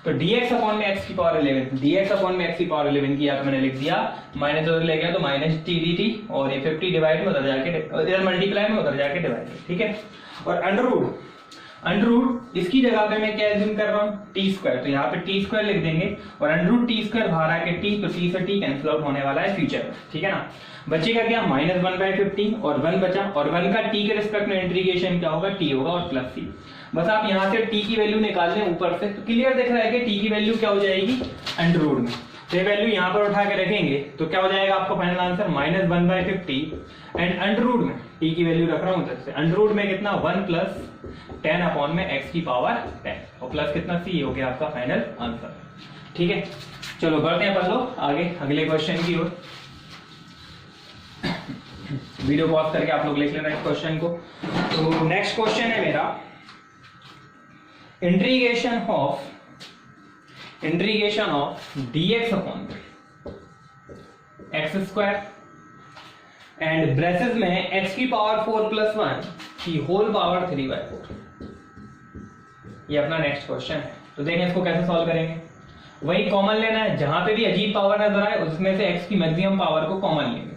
S1: तो dx अपॉन में x की पावर 11, dx अपॉन में x की पावर 11 की यहाँ पे मैंने लिख दिया, माइनस उधर ले गया तो -t dt, और ये 50 डिवाइड में उधर जाके इधर मल्टीप्लाई में उधर जाके डिवाइड, ठीक है। और अंडर रूट इसकी जगह पे मैं क्या एज्यूम कर रहा हूँ टी स्क्वायर, तो यहाँ पे टी स्क्वायर लिख देंगे, और अंडर रूट टी स्क्वायर बाहर आके टी, तो टी से टी कैंसिल आउट होने वाला है फ्यूचर में, ठीक है ना। बचेगा क्या -1/50 और 1 बचा, और 1 का टी के रिस्पेक्ट में इंटीग्रेशन क्या होगा टी होगा और प्लस सी, बस आप यहाँ से टी की वैल्यू निकाल लें ऊपर से, तो क्लियर दिख रहा है कि टी की वैल्यू क्या हो जाएगी अंडर रूट में, तो ये वैल्यू यहाँ पर उठा के रखेंगे तो क्या हो जाएगा आपका final answer -1/50, and under root में टी की वैल्यू रख रहा हूँ उधर से, अंडर रूट में कितना 1 + 10 अपॉन में x की पावर 10, और प्लस कितना c हो गया आपका फाइनल आंसर, ठीक है। चलो बढ़ते हैं अपन लोग आगे अगले क्वेश्चन की ओर। वीडियो पॉज करके आप लोग लिख लेना इस क्वेश्चन को। तो नेक्स्ट क्वेश्चन है मेरा integration of dx upon x square and braces में x की पावर 4 प्लस 1 की होल पावर 3/4। ये अपना नेक्स्ट क्वेश्चन है। तो देखें इसको कैसे सॉल्व करेंगे। वही कॉमन लेना है, जहां पे भी अजीब पावर नजर आए उसमें से x की मैक्सिमम पावर को कॉमन लेंगे।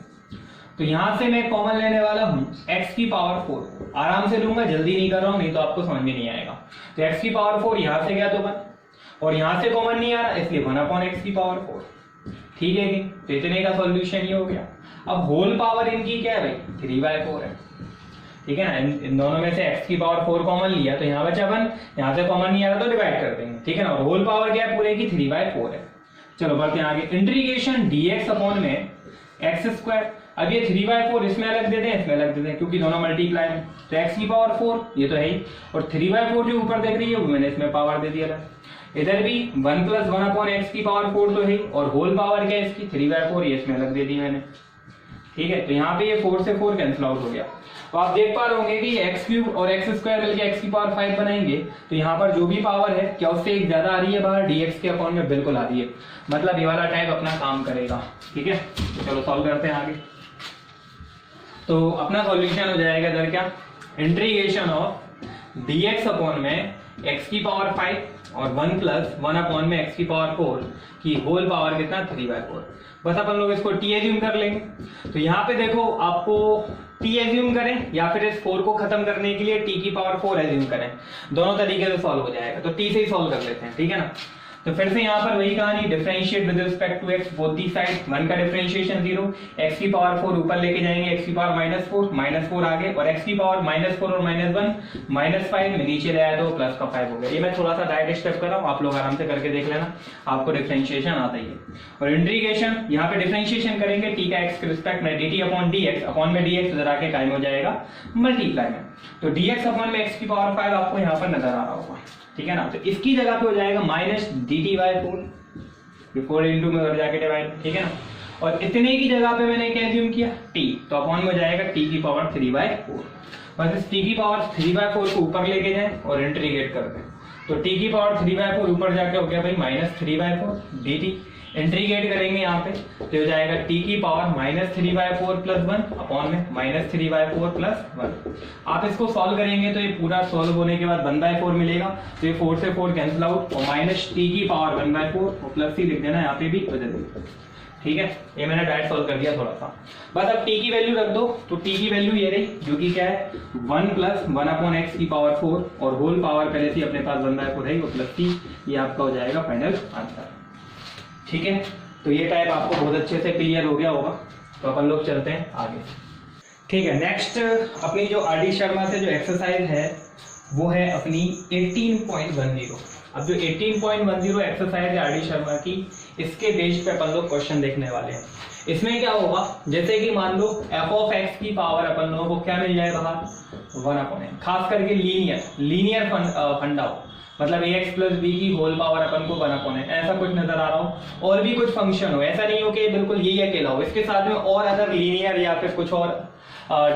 S1: तो यहां से मैं कॉमन लेने वाला हूं x की पावर 4, आराम से लूंगा, जल्दी नहीं कर रहा हूं नहीं तो आपको समझ में नहीं आएगा। तो x की पावर 4 यहां से गया तो 1 और यहां से कॉमन नहीं आ रहा इसलिए 1/x की पावर 4। ठीक है कि तो इतने का सॉल्यूशन ये हो गया। अब होल पावर इनकी क्या है भाई 3/4 है। ठीक है ना, इन दोनों में से x की पावर 4 कॉमन लिया तो यहाँ बचा 1, यहाँ से कॉमन नहीं आ रहा तो डिवाइड कर देंगे। ठीक है ना, और होल पावर क्या है पूरे की 3/4 है। चलो बढ़ते हैं आगे। इंटीग्रेशन dx अपॉन में एक्स स्क्वायर। अब ये 3/4 इसमें अलग दे दें इसमें अलग दे दें क्योंकि दोनों मल्टीप्लाई में। तो x की पावर 4 ये तो है ही और 3/4 जो ऊपर देख रही है वो मैंने इसमें पावर दे दिया। इधर भी 1 + 1/x की पावर 4 तो है और होल पावर क्या है इसकी 3/4 ये इसमें अलग दे दी मैंने। ठीक है, तो यहाँ पे ये 4 से 4 कैंसिल आउट हो गया। तो आप देख पा रहे होंगे कि x³ और x² मिलकर x की पावर 5 बनाएंगे तो यहाँ पर जो भी पावर है क्या उससे एक ज्यादा आ रही है बाहर, dx के अकाउंट में बिल्कुल आ रही है, मतलब ये वाला टाइप अपना काम करेगा। ठीक है, तो चलो सॉल्व करते हैं आगे। तो अपना सॉल्यूशन हो जाएगा इधर क्या, इंटीग्रेशन ऑफ dx अपॉन में x की पावर 5 और 1 + 1 में x की पावर 4 की होल पावर कितना 3/4। बस अपन लोग इसको t एज्यूम कर लेंगे। तो यहाँ पे देखो आपको t एज्यूम करें या फिर इस 4 को खत्म करने के लिए t की पावर 4 एज्यूम करें, दोनों तरीके से सॉल्व हो जाएगा। तो t से ही सॉल्व कर लेते हैं। ठीक है ना, तो फिर से यहाँ पर वही कहानी, differentiate with respect to x both the side. 1 का डिफरेंशिएशन 0, x की पावर 4 ऊपर लेके जाएंगे, x की पावर -4 आगे और x की पावर -4 और -1 -5 में नीचे ले आया तो प्लस का 5 हो गया। ये मैं थोड़ा सा डायरेक्ट स्टेप कर रहा हूँ, आप लोग आराम से करके देख लेना, आपको डिफरेंशिएशन आता ही है। और इंटीग्रेशन यहाँ पे डिफरेंशिएशन करेंगे t का x के रिस्पेक्ट में dt अपॉन dx अपॉन में dx इधर आके टाइम हो जाएगा मल्टीप्लाई में। तो dx अपॉन में x की पावर 5 आपको यहाँ पर नजर आ रहा होगा। ठीक है ना, तो इसकी जगह पे हो जाएगा -dt/4, ये 4 इंटू में उधर जाके डिवाइड। ठीक है ना, और इतने की जगह पे मैंने क्या एज्यूम किया t, तो अपॉन में हो जाएगा t की पावर 3/4। बस इस t की पावर 3/4 को ऊपर लेके जाएं और इंटीग्रेट कर दें। तो t की पावर 3/4 ऊपर जाके हो गया भाई -3/4 dt। इंटीग्रेट करेंगे यहाँ पे तो हो जाएगा t की पावर -3/4 + 1 अपॉन में -3/4 + 1। आप इसको सॉल्व करेंगे तो ये पूरा सॉल्व होने के बाद 1/4 मिलेगा, तो ये 4 से 4 कैंसिल आउट और -t की पावर 1/4 और प्लस c लिख देना यहाँ पे भी बदल। ठीक है, ये मैंने डायरेक्ट सॉल्व कर दिया थोड़ा सा। बस अब t की वैल्यू रख दो, तो t की वैल्यू ये रही जो कि क्या है 1 + 1/x की पावर 4 और होल पावर पहले से अपने पास 1/4 है और प्लस c, ये आपका हो जाएगा फाइनल आंसर। ठीक है, तो ये टाइप आपको बहुत अच्छे से क्लियर हो गया होगा। तो अपन लोग चलते हैं आगे। ठीक है, नेक्स्ट अपनी जो आर डी शर्मा से जो एक्सरसाइज है वो है अपनी 18.10। अब जो 18.10 एक्सरसाइज है आर डी शर्मा की, इसके बेस पे अपन लोग क्वेश्चन देखने वाले हैं। इसमें क्या होगा, जैसे कि मान लो f(x) की पावर अपन लोगों को क्या मिल जाए बाहर 1/n, खास करके लीनियर फंडा हो, मतलब ax + b की होल पावर अपन को 1/n ऐसा कुछ नजर आ रहा हो और भी कुछ फंक्शन हो, ऐसा नहीं हो कि बिल्कुल यही अकेला हो, इसके साथ में और अदर लीनियर या फिर कुछ और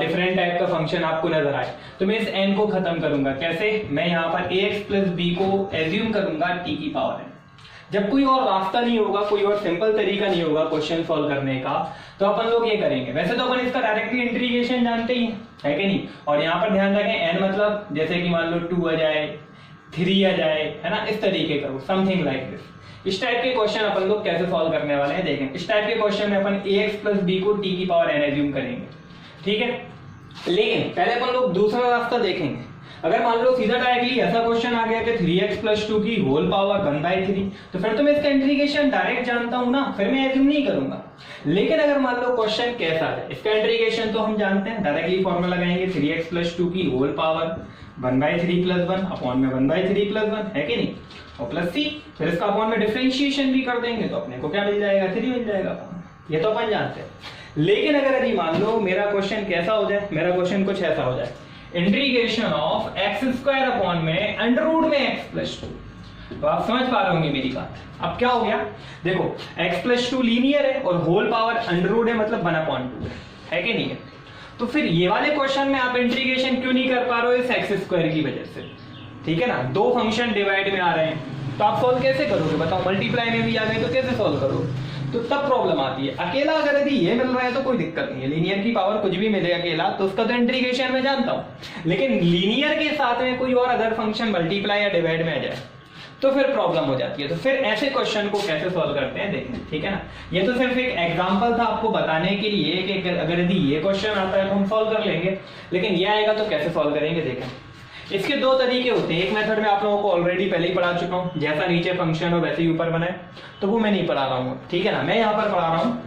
S1: डिफरेंट टाइप का फंक्शन आपको नजर आए, तो मैं इस n को खत्म करूंगा। कैसे, मैं यहाँ पर ax + b को एज्यूम करूंगा t की पावर n। जब कोई और रास्ता नहीं होगा, कोई और सिंपल तरीका नहीं होगा क्वेश्चन सॉल्व करने का, तो अपन लोग ये करेंगे। वैसे तो अपन इसका डायरेक्टली इंटीग्रेशन जानते ही है कि नहीं, और यहाँ पर ध्यान रखें n मतलब जैसे कि मान लो 2 आ जाए 3 आ जाए, है ना, इस तरीके का समथिंग लाइक दिस। इस टाइप के क्वेश्चन अपन लोग कैसे सॉल्व करने वाले हैं देखें। इस टाइप के क्वेश्चन में अपन ax + b को t की पावर n एज्यूम करेंगे। ठीक है, लेकिन पहले अपन लोग दूसरा रास्ता देखेंगे। अगर मान लो सीधा डायरेक्टली ऐसा क्वेश्चन आ गया कि 3x + 2 की होल पावर 1/3, तो फिर तो मैं इसका इंटीग्रेशन डायरेक्ट जानता हूं ना, फिर मैं एज्यूम नहीं करूंगा। लेकिन अगर मान लो क्वेश्चन कैसा है, इसका इंटीग्रेशन तो हम जानते हैं, डायरेक्टली फॉर्मूला लगाएंगे 3x + 2 की होल पावर 1/3 + 1 अपॉन में 1/3 + 1 है कि नहीं, और प्लस c, फिर इसका अपॉन में डिफरेंशिएशन भी कर देंगे तो अपने को क्या मिल जाएगा 3 मिल जाएगा। ये तो अपन जानते हैं। लेकिन अगर अभी मान लो मेरा क्वेश्चन कैसा हो जाए, मेरा क्वेश्चन कुछ ऐसा हो जाए, इंटीग्रेशन ऑफ x² अपॉन में अंडर में x + 2, तो आप समझ पा रहे होंगे मेरी बात। अब क्या हो गया, देखो x + 2 लीनियर है और होल पावर अंडर है, मतलब 1/2 है कि नहीं है। तो फिर ये वाले क्वेश्चन में आप इंटीग्रेशन क्यों नहीं कर पा रहे हो? इस एक्स स्क्वायर की वजह से, ठीक है ना। दो फंक्शन डिवाइड में आ रहे हैं तो आप सोल्व कैसे करोगे बताओ? मल्टीप्लाई में भी आ गए तो कैसे सोल्व करोगे? तो तब प्रॉब्लम आती है। अकेला अगर यदि ये मिल रहा है तो कोई दिक्कत नहीं है, लीनियर की पावर कुछ भी मिले अकेला तो उसका तो इंटीग्रेशन में जानता हूं, लेकिन लीनियर के साथ में कोई और अदर फंक्शन मल्टीप्लाई या डिवाइड में आ जाए तो फिर प्रॉब्लम हो जाती है। तो फिर ऐसे क्वेश्चन को कैसे सॉल्व करते हैं देखें, ठीक है ना। ये तो सिर्फ एक एग्जांपल था आपको बताने के लिए कि अगर यदि ये क्वेश्चन आता है तो हम सॉल्व कर लेंगे, लेकिन ये आएगा तो कैसे सॉल्व करेंगे देखें। इसके दो तरीके होते हैं। एक मेथड में आप लोगों को ऑलरेडी पहले ही पढ़ा चुका हूं, जैसा नीचे फंक्शन हो वैसे ही ऊपर बनाए, तो वो मैं नहीं पढ़ा रहा हूं, ठीक है ना। मैं यहाँ पर पढ़ा रहा हूँ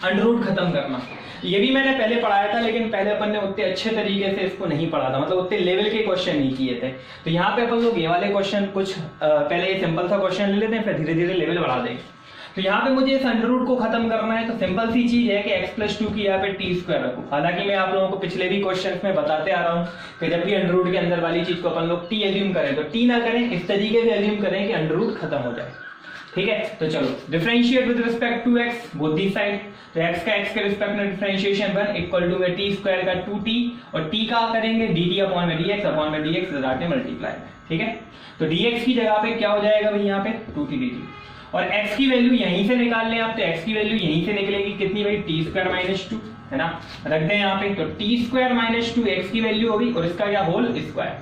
S1: अंडर रूट खत्म करना। ये भी मैंने पहले पढ़ाया था, लेकिन पहले अपन ने उतने अच्छे तरीके से इसको नहीं पढ़ा था, मतलब उतने लेवल के क्वेश्चन नहीं किए थे। तो यहाँ पे अपन लोग ये वाले क्वेश्चन कुछ पहले ये सिंपल सा क्वेश्चन ले लेते हैं, फिर धीरे धीरे लेवल बढ़ा देंगे। तो यहाँ पे मुझे इस अंडर रूट को खत्म करना है, तो सिंपल सी चीज है कि x+2 की यहाँ पे t स्क्वायर रखो। हालांकि मैं आप लोगों को पिछले भी क्वेश्चन में बताते आ रहा हूँ कि जब भी अंडर रूट के अंदर वाली चीज को अपन लोग t एज्यूम करें तो t ना करें, इस तरीके से एज्यूम करें कि अंडर रूट खत्म हो जाए, ठीक है। तो चलो differentiate with respect to x both the side. तो x का x के रिस्पेक्ट में differentiation 1 equal to t square का 2t और t का करेंगे dt अपॉन में dx अपॉन में dx लगाते मल्टीप्लाई में, ठीक है। तो dx की जगह पे क्या हो जाएगा भाई यहाँ पे 2t dt, और x की वैल्यू यहीं से निकाल लें आप, तो x की वैल्यू यहीं से निकलेगी कितनी भाई t स्क्वायर माइनस 2, है ना। रख दें यहाँ पे, तो t स्क्वायर माइनस 2 x की वैल्यू होगी और इसका क्या होल स्क्वायर,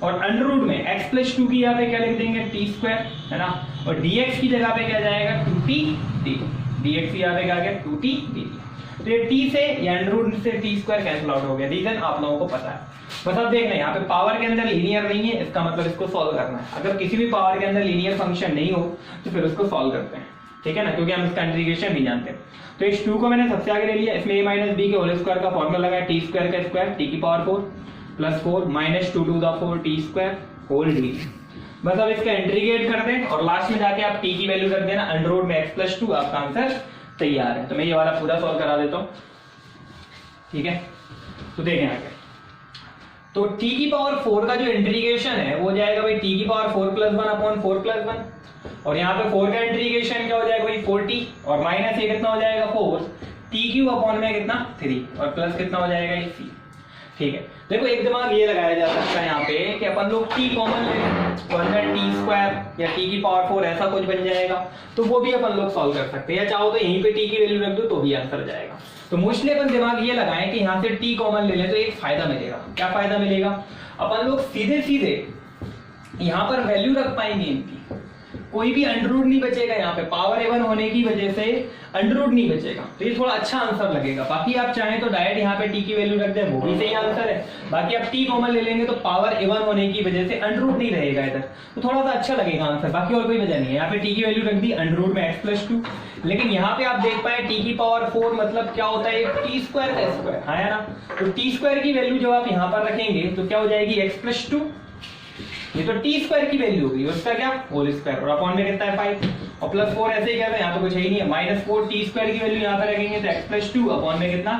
S1: और अंडर रूट में x+2 की यहाँ पे क्या लिख देंगे t स्क्वायर, है ना। और dx की जगह पे क्या जाएगा 2t dt, dx की यहाँ पे क्या गया 2t dt। तो ये t से या अंडर रूट से t स्क्वायर कैंसिल आउट हो गया, रीजन आप लोगों को पता है। बस अब देखना यहाँ पे पावर के अंदर लीनियर नहीं है, इसका मतलब इसको सॉल्व करना है। अगर किसी भी पावर के अंदर लीनियर फंक्शन नहीं हो तो फिर उसको सॉल्व करते हैं, ठीक है ना, क्योंकि हम इसका इंटीग्रेशन नहीं जानते। तो इस 2 को मैंने सबसे आगे ले लिया, इसमें a माइनस b के होल स्क्वायर का फॉर्मूला लगाया, t स्क्वायर का स्क्वायर t की power 4 plus 4 minus 2 to the 4 t square whole dt। बस अब इसका इंटीग्रेट कर दें और लास्ट में जाके आप t की वैल्यू रख देना अंडर रूट में x+2, आपका आंसर तैयार है। तो मैं ये वाला पूरा सॉल्व करा देता हूँ, ठीक है। तो देखें आगे, तो t की पावर 4 का जो इंटीग्रेशन है वो जाएगा भाई t की पावर 4 प्लस 1 अपॉन 4 प्लस 1, और यहाँ पे 4 का इंटीग्रेशन क्या हो जाएगा भाई 4t, और माइनस ये कितना हो जाएगा 4 t क्यूब अपॉन में कितना 3, और प्लस कितना हो जाएगा ये c, ठीक है। देखो एक दिमाग ये लगाया जा सकता है यहाँ पे कि अपन लोग t कॉमन ले लें तो अंदर t स्क्वायर या t की पावर 4 ऐसा कुछ बन जाएगा, तो वो भी अपन लोग सॉल्व कर सकते हैं, या चाहो तो यहीं पे t की वैल्यू रख दो तो भी आंसर जाएगा। तो मोस्टली अपन दिमाग ये लगाएं कि यहाँ से t कॉमन ले लें तो एक फायदा मिलेगा। क्या फायदा मिलेगा? अपन लोग सीधे सीधे यहाँ पर वैल्यू रख पाएंगे इनकी, कोई भी अंडर रूट नहीं बचेगा, यहाँ पे पावर इवन होने की वजह से अंडर रूट नहीं बचेगा, तो ये थोड़ा अच्छा आंसर लगेगा। बाकी आप चाहें तो डायरेक्ट यहाँ पे t की वैल्यू रख दें, वो भी सही आंसर है। बाकी आप t कॉमन ले लेंगे तो पावर इवन होने की वजह से अंडर रूट नहीं रहेगा इधर, तो थोड़ा सा अच्छा लगेगा आंसर। बाकी और कोई वजह नहीं है। यहाँ पे t की वैल्यू रख दी अंडर रूट में x+2, लेकिन यहाँ पे आप देख पाए t की पावर 4 मतलब क्या होता है t स्क्वायर का स्क्वायर, हाँ ना। तो t स्क्वायर की वैल्यू जब आप यहाँ पर रखेंगे तो क्या हो जाएगी x+2, ये तो t स्क्वायर की वैल्यू होगी, उसका क्या होल स्क्वायर, और अपॉन में कितना है 5, और प्लस 4 ऐसे ही कहते हैं, यहाँ तो कुछ है ही नहीं है, माइनस 4 t स्क्वायर की वैल्यू यहाँ पे रखेंगे तो x+2 अपॉन में कितना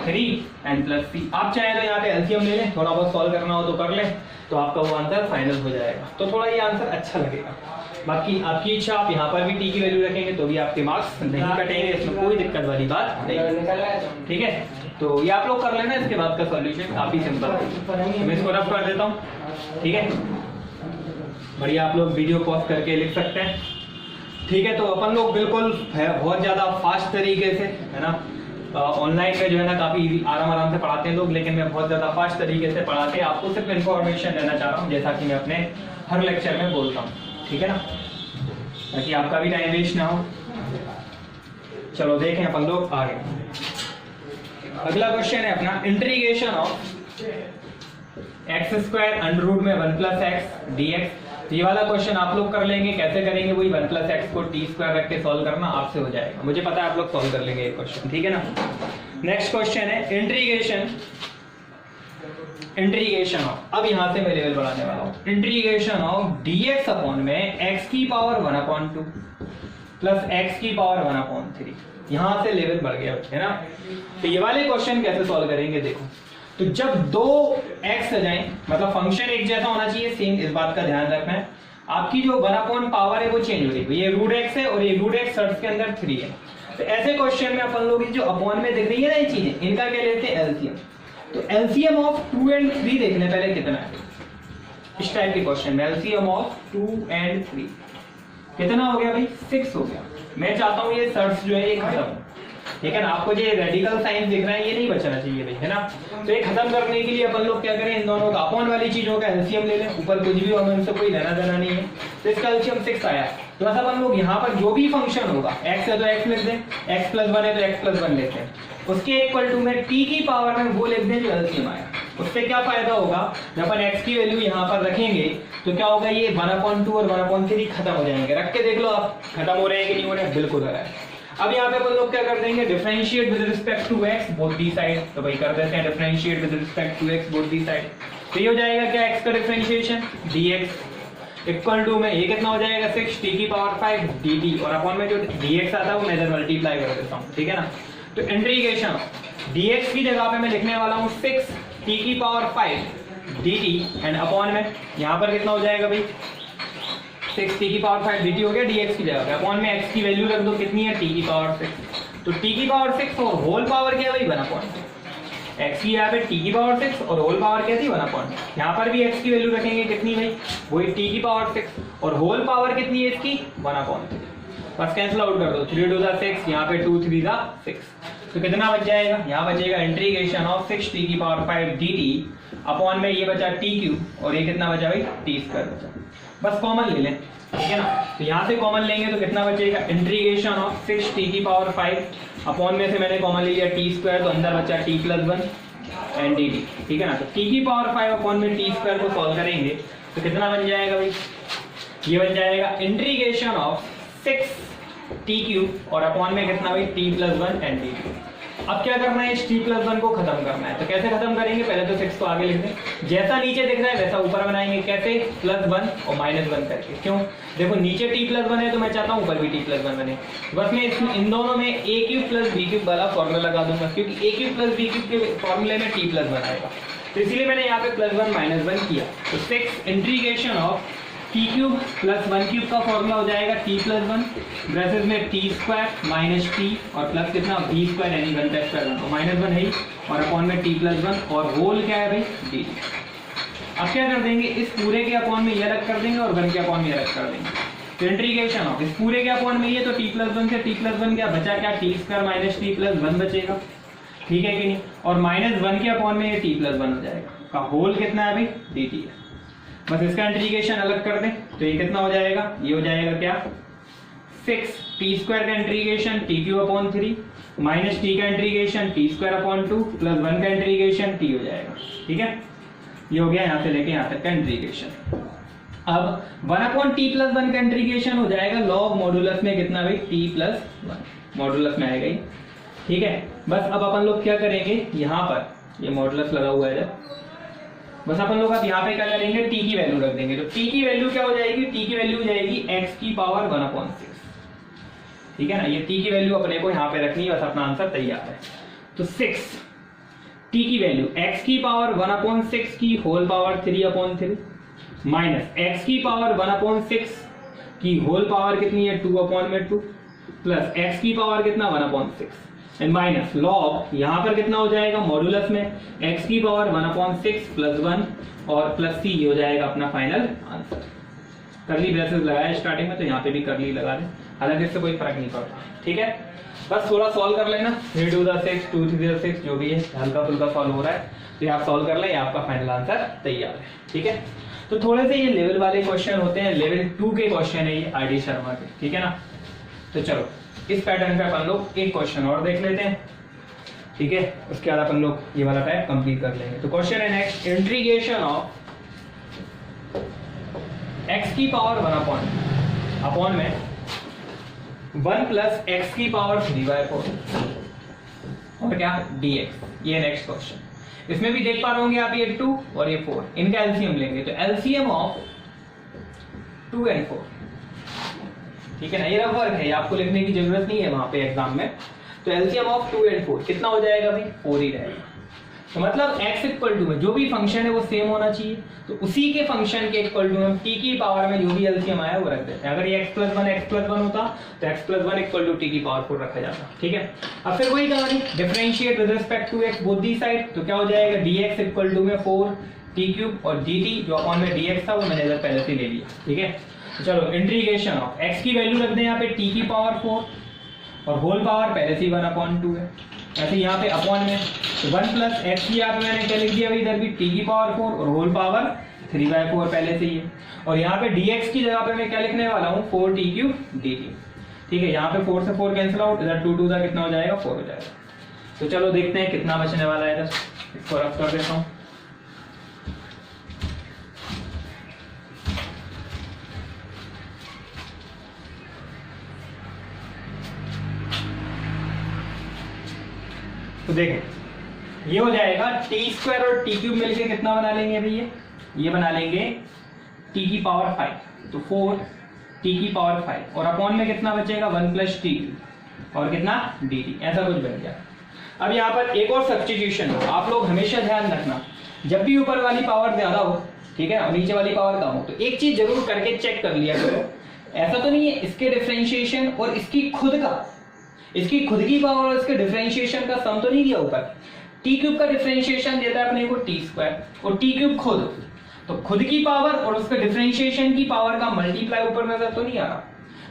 S1: 3 एंड प्लस c। आप चाहें तो यहाँ पे एलसीएम ले लें, थोड़ा बहुत सॉल्व करना हो तो कर लें, तो आपका वो आंसर फाइनल हो जाएगा। तो थोड़ा ये आंसर अच्छा लगेगा। बाकी आपकी इच्छा, आप यहाँ पर भी t की वैल्यू रखेंगे तो भी आपके मार्क्स नहीं कटेंगे, इसमें कोई दिक्कत वाली बात नहीं, ठीक है। तो ये आप लोग कर लेना, इसके बाद का सॉल्यूशन काफी सिंपल है। मैं इसको रफ कर देता हूँ, ठीक है। बढ़िया, आप लोग वीडियो पॉज करके लिख सकते हैं, ठीक है। तो अपन लोग बिल्कुल बहुत ज्यादा फास्ट तरीके से, है ना, ऑनलाइन में जो है ना काफी आराम से पढ़ाते हैं लोग, लेकिन मैं बहुत ज्यादा फास्ट तरीके से पढ़ा के आपको सिर्फ इन्फॉर्मेशन देना चाह रहा हूँ, जैसा कि मैं अपने हर लेक्चर में बोलता हूँ, ठीक है ना, ताकि आपका भी टाइम वेस्ट ना हो। चलो देखें अपन लोग आगे। अगला क्वेश्चन है अपना integration of x² under root में 1 + x dx। ये वाला क्वेश्चन आप लोग कर लेंगे, कैसे करेंगे? वही 1 + x को t स्क्वायर रख के सॉल्व करना, आपसे हो जाएगा, मुझे पता है आप लोग सॉल्व कर लेंगे ये क्वेश्चन, ठीक है ना। नेक्स्ट क्वेश्चन है इंटीग्रेशन ऑफ, अब यहां से मैं लेवल बढ़ाने वाला हूं, इंटीग्रेशन ऑफ dx अपॉन में x की पावर 1/2 प्लस x की पावर 1/3। यहां से लेवल बढ़ गया, है ना। तो ये वाले क्वेश्चन कैसे सॉल्व करेंगे देखो। तो जब दो x आ जाएं, मतलब फंक्शन एक जैसा होना चाहिए, सेम, इस बात का ध्यान रखना है। आपकी जो 1/पावर है वो चेंज हो रही है, ये √x है और ये √x शर्ट्स के अंदर 3 है। तो ऐसे क्वेश्चन में अपन लोग जो अपॉन में दिख रही है ना ये चीजें, इनका क्या लेते हैं एलसीएम। तो एलसीएम ऑफ 2 एंड 3 देखने पहले कितना है इस टाइप के क्वेश्चन में। एलसीएम ऑफ 2 एंड 3 कितना हो गया भाई 6 हो गया। मैं चाहता हूं ये सर्च जो है ये खत्म हो, ठीक है ना। आपको जो रेडिकल साइन दिख रहा है ये नहीं बचना चाहिए भाई, है ना। तो ये खत्म करने के लिए अपन लोग क्या करें, इन दोनों का अपॉन वाली चीजों का एलसीएम ले लें, ऊपर कुछ भी हमें उनसे कोई लेना देना नहीं है। तो इसका एलसीएम 6 आया, तो बस अपन लोग यहाँ पर जो भी फंक्शन होगा x है तो x लिख दें, x + 1 है तो x + 1 लेते हैं, उसके इक्वल टू में t की पावर में वो लिख दें जो एलसीएम आया। उससे क्या फायदा होगा, जब अपन x की वैल्यू यहाँ पर रखेंगे तो क्या होगा, ये 1/2 और 1/3 खत्म हो जाएंगे। रख के देख लो आप खत्म हो रहे हैं कि नहीं हो रहे हैं, बिल्कुल हो रहा है। अब यहाँ पे अपन लोग क्या कर देंगे, differentiate with respect to x both the side, तो भाई कर देते हैं differentiate with respect to x both the side. तो ये हो जाएगा क्या, x का डिफरेंशिएशन dx इक्वल टू में ये कितना हो जाएगा 6 t की पावर 5 dt, और अपॉन में जो dx आता है वो मैं इधर मल्टीप्लाई कर देता हूँ, ठीक है ना। तो इंटीग्रेशन dx की जगह पे मैं लिखने वाला हूँ 6 t की पावर 5 dt एंड अपॉन में यहाँ पर कितना हो जाएगा भाई 6 t की पावर 5 dt हो गया dx की जगह पे, अपॉन में x की वैल्यू रख दो कितनी है t की पावर 6, तो t की पावर 6 और होल पावर क्या है भाई 1/, x की यहाँ पे t की पावर 6 और होल पावर क्या थी 1/, यहाँ पर भी x की वैल्यू रखेंगे कितनी भाई वही t की पावर 6 और होल पावर कितनी है इसकी 1/, बस कैंसिल आउट कर दो, 3 2 6, यहाँ पे 2 3 6, तो कितना बच जाएगा, यहाँ बचेगा इंटीग्रेशन ऑफ 6 t की पावर 5 dt अपॉन में ये बचा t³ और ये कितना बचा भाई t² बचा। बस कॉमन ले लें, ठीक है ना। तो यहाँ से कॉमन लेंगे तो कितना बचेगा, इंटीग्रेशन ऑफ 6 t की पावर 5 अपॉन में से मैंने कॉमन ले लिया t², तो अंदर बचा t + 1 एंड dt, ठीक है ना। तो t की पावर 5 अपॉन में t² को सॉल्व करेंगे तो कितना बन जाएगा भाई, ये बन जाएगा इंटीग्रेशन ऑफ 6 t³ और अपॉन में कितना भाई t + 1 एंड dt। अब क्या करना है, इस t + 1 को खत्म करना है। तो कैसे खत्म करेंगे, पहले तो 6 को आगे लिख दें, जैसा नीचे दिख रहा है वैसा ऊपर बनाएंगे, कैसे +1 और -1 करके। क्यों, देखो नीचे t + 1 है तो मैं चाहता हूँ ऊपर भी t + 1 बने, बस मैं इन दोनों में a³ + b³ वाला फॉर्मूला लगा दूंगा, क्योंकि a³ + b³ के फॉर्मूले में t + 1 आएगा, तो इसीलिए मैंने यहाँ पे +1 - 1 किया। तो 6 इंटीग्रेशन ऑफ t³ + 1³ का फॉर्मूला हो जाएगा t + 1 ब्रैकेट में t² - t और प्लस कितना b² यानी 1 का स्क्वायर, तो -1 है और अपॉन में t + 1 और होल क्या है भाई dt। अब क्या कर देंगे, इस पूरे के अपॉन में ये अलग कर देंगे और 1 के अपॉन में अलग कर देंगे। तो इंटीग्रेशन ऑफ इस पूरे के अपॉन में ये, तो t + 1 से t + 1 क्या बचा, क्या t² - t + 1 बचेगा, ठीक है कि नहीं, और -1 के अपॉन में ये t + 1 हो जाएगा, का होल कितना है भाई dt है। बस इसका इंटीग्रेशन अलग कर दें तो ये कितना हो जाएगा, ये हो जाएगा क्या 6 t² का इंटीग्रेशन t³ -3 - t का इंटीग्रेशन t²/2 + 1 का इंटीग्रेशन t हो जाएगा, ठीक है। ये हो गया यहाँ से लेके यहाँ तक का इंटीग्रेशन। अब 1/t + 1 का इंटीग्रेशन हो जाएगा लॉग मॉडुलस में कितना भाई t + 1 मॉडुलस में आएगा ही, ठीक है। बस अब अपन लोग क्या करेंगे, यहाँ पर ये मॉडुलस लगा हुआ है, बस अपन लोग अब यहाँ पे क्या करेंगे, t की वैल्यू रख देंगे। तो t की वैल्यू क्या हो जाएगी, t की वैल्यू हो जाएगी x की पावर 1/6, ठीक है ना। ये t की वैल्यू अपने को यहाँ पे रखनी है, बस अपना आंसर तैयार है। तो 6 t की वैल्यू x की पावर 1/6 की होल पावर 3/3 माइनस x की पावर 1/6 की होल पावर कितनी है 2/2 प्लस x की पावर कितना 1/6 एंड माइनस लॉग यहाँ पर कितना हो जाएगा मॉडुलस में x की पावर 1/6 + 1 और प्लस c हो जाएगा अपना फाइनल आंसर। करली ब्रेसेस लगाया स्टार्टिंग में, तो यहाँ पे भी करली लगा दें, हालांकि इससे कोई फर्क नहीं पड़ता, ठीक है। बस थोड़ा सॉल्व कर लेना, 3 2 6 2 3 6 जो भी है हल्का फुल्का सॉल्व हो रहा है, तो ये आप सॉल्व कर लें, आपका फाइनल आंसर तैयार है, ठीक है। तो थोड़े से ये लेवल वाले क्वेश्चन होते हैं, लेवल 2 के क्वेश्चन है ये RD शर्मा के, ठीक है ना। तो चलो इस पैटर्न पे अपन लोग एक क्वेश्चन और देख लेते हैं, ठीक है, उसके बाद अपन लोग ये वाला टाइप कंप्लीट कर लेंगे। तो क्वेश्चन है नेक्स्ट, इंटीग्रेशन ऑफ x की पावर 1 अपॉन में 1 + x की पावर 3/4 और क्या dx, ये नेक्स्ट क्वेश्चन। इसमें भी देख पा रहे होंगे आप ये 2 और ये 4, इनका एलसीएम लेंगे, तो एलसीएम ऑफ 2 और 4, ठीक है ना। ये रफ वर्क है, आपको लिखने की जरूरत नहीं है वहां पे एग्जाम में। तो एलसीएम ऑफ 2 और 4 कितना हो जाएगा भाई 4 ही रहेगा। तो मतलब x इक्वल टू में जो भी फंक्शन है वो सेम होना चाहिए, तो उसी के फंक्शन के इक्वल टू हम t की पावर में जो भी एलसीएम आया वो रख देते हैं। अगर ये x+1 होता तो x+1 इक्वल टू t की पावर 4 रखा जाता, ठीक है। अब फिर वही कहानी, differentiate with respect to x both the side, तो क्या हो जाएगा dx इक्वल टू में 4t³ और dt जो अपॉन में dx था वो मैंने इधर पहले से ले लिया, ठीक है। तो चलो इंटीग्रेशन ऑफ x की वैल्यू रख दें यहाँ पे t की पावर 4 और होल पावर पहले से 1/2 है, ऐसे यहाँ पे अपॉन में तो 1 प्लस एक्स की यहाँ पे मैंने क्या लिख दिया भाई, इधर भी t की पावर 4 और होल पावर 3/4 पहले से ही है, और यहाँ पे dx की जगह पे मैं क्या लिखने वाला हूँ 4t³ dt, ठीक है। यहाँ पे 4 से 4 कैंसिल आउट, इधर 2 2 कितना हो जाएगा 4 हो जाएगा। तो चलो देखते हैं कितना बचने वाला है, इधर इसको रफ कर देता हूँ। तो देखें ये हो जाएगा t² और t³ मिलके कितना बना लेंगे भैया, ये बना लेंगे t की पावर 5, तो 4t की पावर 5 और अपॉन में कितना बचेगा 1 + t³ और कितना dt, ऐसा कुछ बन गया। अब यहाँ पर एक और सब्स्टिट्यूशन हो, आप लोग हमेशा ध्यान रखना जब भी ऊपर वाली पावर ज्यादा हो, ठीक है, और नीचे वाली पावर कम हो, तो एक चीज जरूर करके चेक कर लिया करो, ऐसा तो नहीं है इसके डिफरेंशिएशन और इसकी खुद की पावर और इसके डिफरेंशिएशन का सम तो नहीं दिया ऊपर, t³ का डिफरेंशिएशन देता है अपने को t² और t³ खुद, तो खुद की पावर और उसके डिफरेंशिएशन की पावर का मल्टीप्लाई ऊपर नजर तो नहीं आ रहा,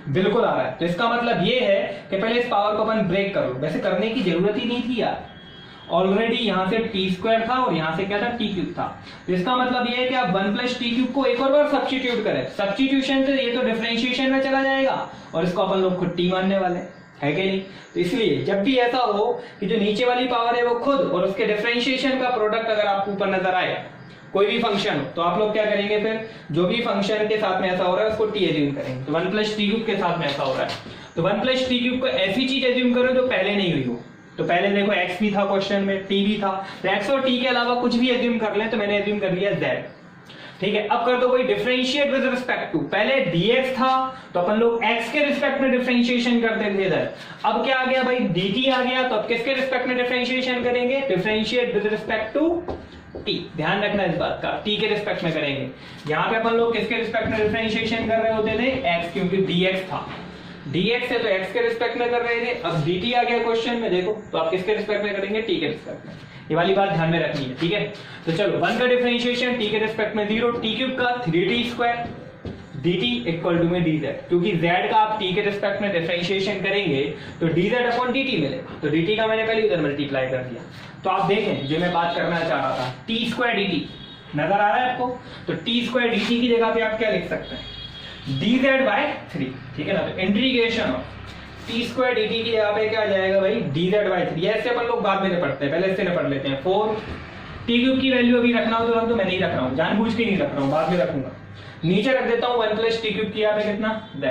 S1: बिल्कुल आ रहा है। तो इसका मतलब ये है कि पहले इस पावर को अपन ब्रेक कर लो, वैसे करने की जरूरत ही नहीं थी यार, ऑलरेडी यहाँ से t² था और यहाँ से क्या था t³ था, तो इसका मतलब ये है कि आप 1 + t³ को एक और बार सब्स्टिट्यूट करें, सब्स्टिट्यूशन से ये तो डिफरेंशिएशन में चला जाएगा और इसको अपन लोग खुद t मानने वाले है कि नहीं। तो इसलिए जब भी ऐसा हो कि जो नीचे वाली पावर है वो खुद और उसके डिफरेंशिएशन का प्रोडक्ट अगर आपको ऊपर नजर आए कोई भी फंक्शन हो, तो आप लोग क्या करेंगे, फिर जो भी फंक्शन के साथ में ऐसा हो रहा है उसको t एज्यूम करेंगे। तो 1 + t³ के साथ में ऐसा हो रहा है, तो 1 + t³ को ऐसी चीज एज्यूम करो जो पहले नहीं हुई हो। तो पहले देखो x भी था क्वेश्चन में, t भी था, तो x और t के अलावा कुछ भी एज्यूम कर लें, तो मैंने एज्यूम कर लिया z, ठीक है। अब कर दो कोई डिफरेंशिएट विद रिस्पेक्ट टू, पहले dx था तो अपन लोग x के रिस्पेक्ट में डिफरेंशिएशन करते थे इधर, अब क्या आ गया भाई dt आ गया, तो अब किसके रिस्पेक्ट में डिफरेंशिएशन करेंगे, differentiate with respect to t, ध्यान रखना इस बात का, t के रिस्पेक्ट में करेंगे। यहाँ पे अपन लोग किसके रिस्पेक्ट में डिफरेंशिएशन कर रहे होते थे, x, क्योंकि dx था, dx है तो x के रिस्पेक्ट में कर रहे थे, अब dt आ गया क्वेश्चन में देखो, तो आप किसके रिस्पेक्ट में करेंगे, t के रिस्पेक्ट में, ये वाली बात ध्यान में रखनी है, ठीक है। तो चलो 1 का डिफरेंशिएशन t के रिस्पेक्ट में 0, t³ का 3t² dt इक्वल टू में dz, क्योंकि z का आप t के रिस्पेक्ट में डिफरेंशिएशन करेंगे तो dz/dt मिलेगा, तो dt का मैंने पहले इधर मल्टीप्लाई कर दिया। तो आप देखें जो मैं बात करना चाह रहा था, t² dt नजर आ रहा है आपको, तो t² dt की जगह पे आप क्या लिख सकते हैं, dz/3, ठीक है ना। तो इंटीग्रेशन ऑफ t² dt की जगह पे क्या आ जाएगा भाई dz/3, ऐसे अपन लोग बाद में निपटते हैं, पहले इससे निपट लेते हैं। 4 t³ की वैल्यू अभी रखना हो तो रख दो, मैं नहीं रख रहा हूँ, जानबूझ के नहीं रख रहा हूँ, बाद में रखूंगा, नीचे रख देता हूँ 1 + t³ की यहाँ पे कितना z,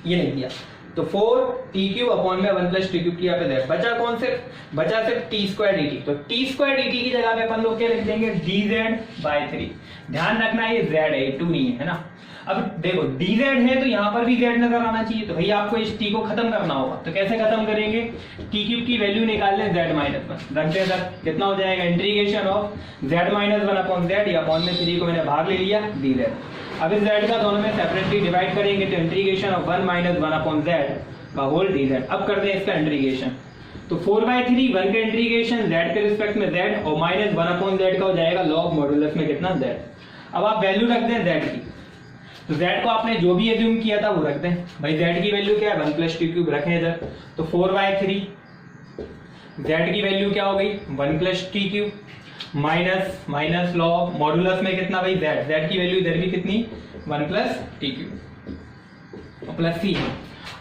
S1: ये नहीं दिया, तो 4t³ अपॉन में 1 + t³ की यहाँ पे z, बचा कौन से, बचा सिर्फ t² dt, तो t² dt की जगह पे अपन लोग क्या लिख देंगे dz/3, ध्यान रखना ये z है, 2 नहीं है ना। अब देखो dz है तो यहाँ पर भी z नजर आना चाहिए, तो भाई आपको इस t को खत्म करना होगा, तो कैसे खत्म करेंगे, t³ की वैल्यू निकाल लें z-1, रख दे तक कितना हो जाएगा, इंटीग्रेशन ऑफ z-1/z, या अपॉन में 3 को मैंने भाग ले लिया dz। अब इस z का दोनों में सेपरेटली डिवाइड करेंगे, तो इंटीग्रेशन ऑफ 1 - 1/z का होल dz। अब कर दें इसका इंटीग्रेशन, तो 4/3 1 का इंटीग्रेशन z के रिस्पेक्ट में z और -1/z का हो जाएगा लॉग मॉड्यूलस में कितना z। अब आप वैल्यू रख दें z की, तो z को आपने जो भी एज्यूम किया था वो रख दें, भाई z की वैल्यू क्या है 1 + t³ रखें इधर, तो 4/3 z की वैल्यू क्या हो गई 1 + t³ माइनस लॉग मॉड्यूलस में कितना भाई z की वैल्यू इधर भी कितनी 1 + t³ प्लस c।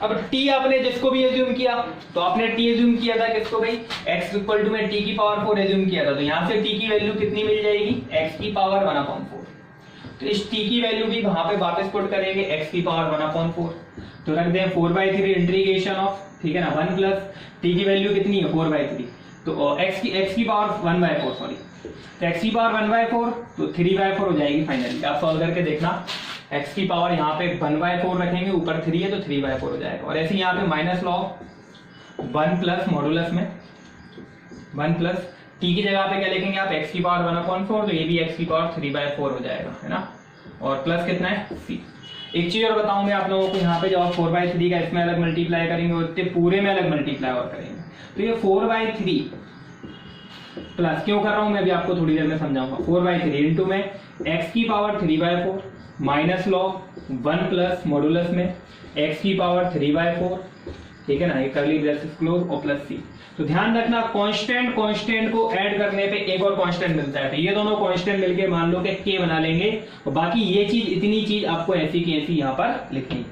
S1: अब t आपने जिसको भी एज्यूम किया, तो आपने t एज्यूम किया था किसको भाई x इक्वल टू में t की पावर 4 एज्यूम किया था, तो यहाँ से t की वैल्यू कितनी मिल जाएगी x की पावर 1/4, तो इस t की वैल्यू भी वहां पे वापस पुट करेंगे x की पावर 1/4, तो रख दें 4/3 इंटीग्रेशन ऑफ, ठीक है ना, 1 + t की वैल्यू कितनी है 4/3, तो x की पावर 1/4 सॉरी, तो x की पावर 1/4 तो 3/4 हो जाएगी फाइनली। आप सॉल्व करके देखना, x की पावर यहाँ पे 1/4 रखेंगे, ऊपर 3 है तो 3/4 हो जाएगा, और ऐसे यहाँ पे माइनस लॉग 1 प्लस मॉडुलस में 1 +
S2: टी की जगह पे क्या लिखेंगे आप, x की पावर 1/4, तो ये भी x की पावर 3/4 हो जाएगा, है ना। और प्लस कितना है c। एक चीज और बताऊं मैं आप लोगों को, यहाँ पे जब आप 4/3 का इसमें अलग मल्टीप्लाई करेंगे उतने पूरे में अलग मल्टीप्लाई और करेंगे, तो ये 4/3 प्लस क्यों कर रहा हूं मैं अभी आपको थोड़ी देर में समझाऊंगा। 4/3 इंटू में x की power 3/4 minus log 1 plus modulus में x की पावर 3/4, ठीक है ना, ये कर्ली ब्रेसेस क्लोज और प्लस c। तो ध्यान रखना कांस्टेंट को ऐड करने पे एक और कांस्टेंट मिलता है, तो ये दोनों कांस्टेंट मिलके मान लो कि k बना लेंगे, और बाकी ये चीज इतनी चीज आपको ऐसी की ऐसी यहाँ पर लिखनी है।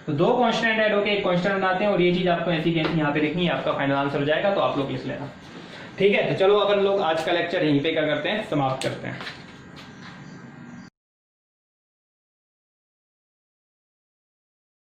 S2: तो दो कांस्टेंट ऐड होके एक कांस्टेंट बनाते हैं और ये चीज आपको ऐसी की ऐसी यहाँ पे लिखनी है, आपका फाइनल आंसर हो जाएगा। तो आप लोग लिख लेना, ठीक है। तो चलो अपन लोग आज का लेक्चर यहीं पे क्या करते हैं, समाप्त करते हैं।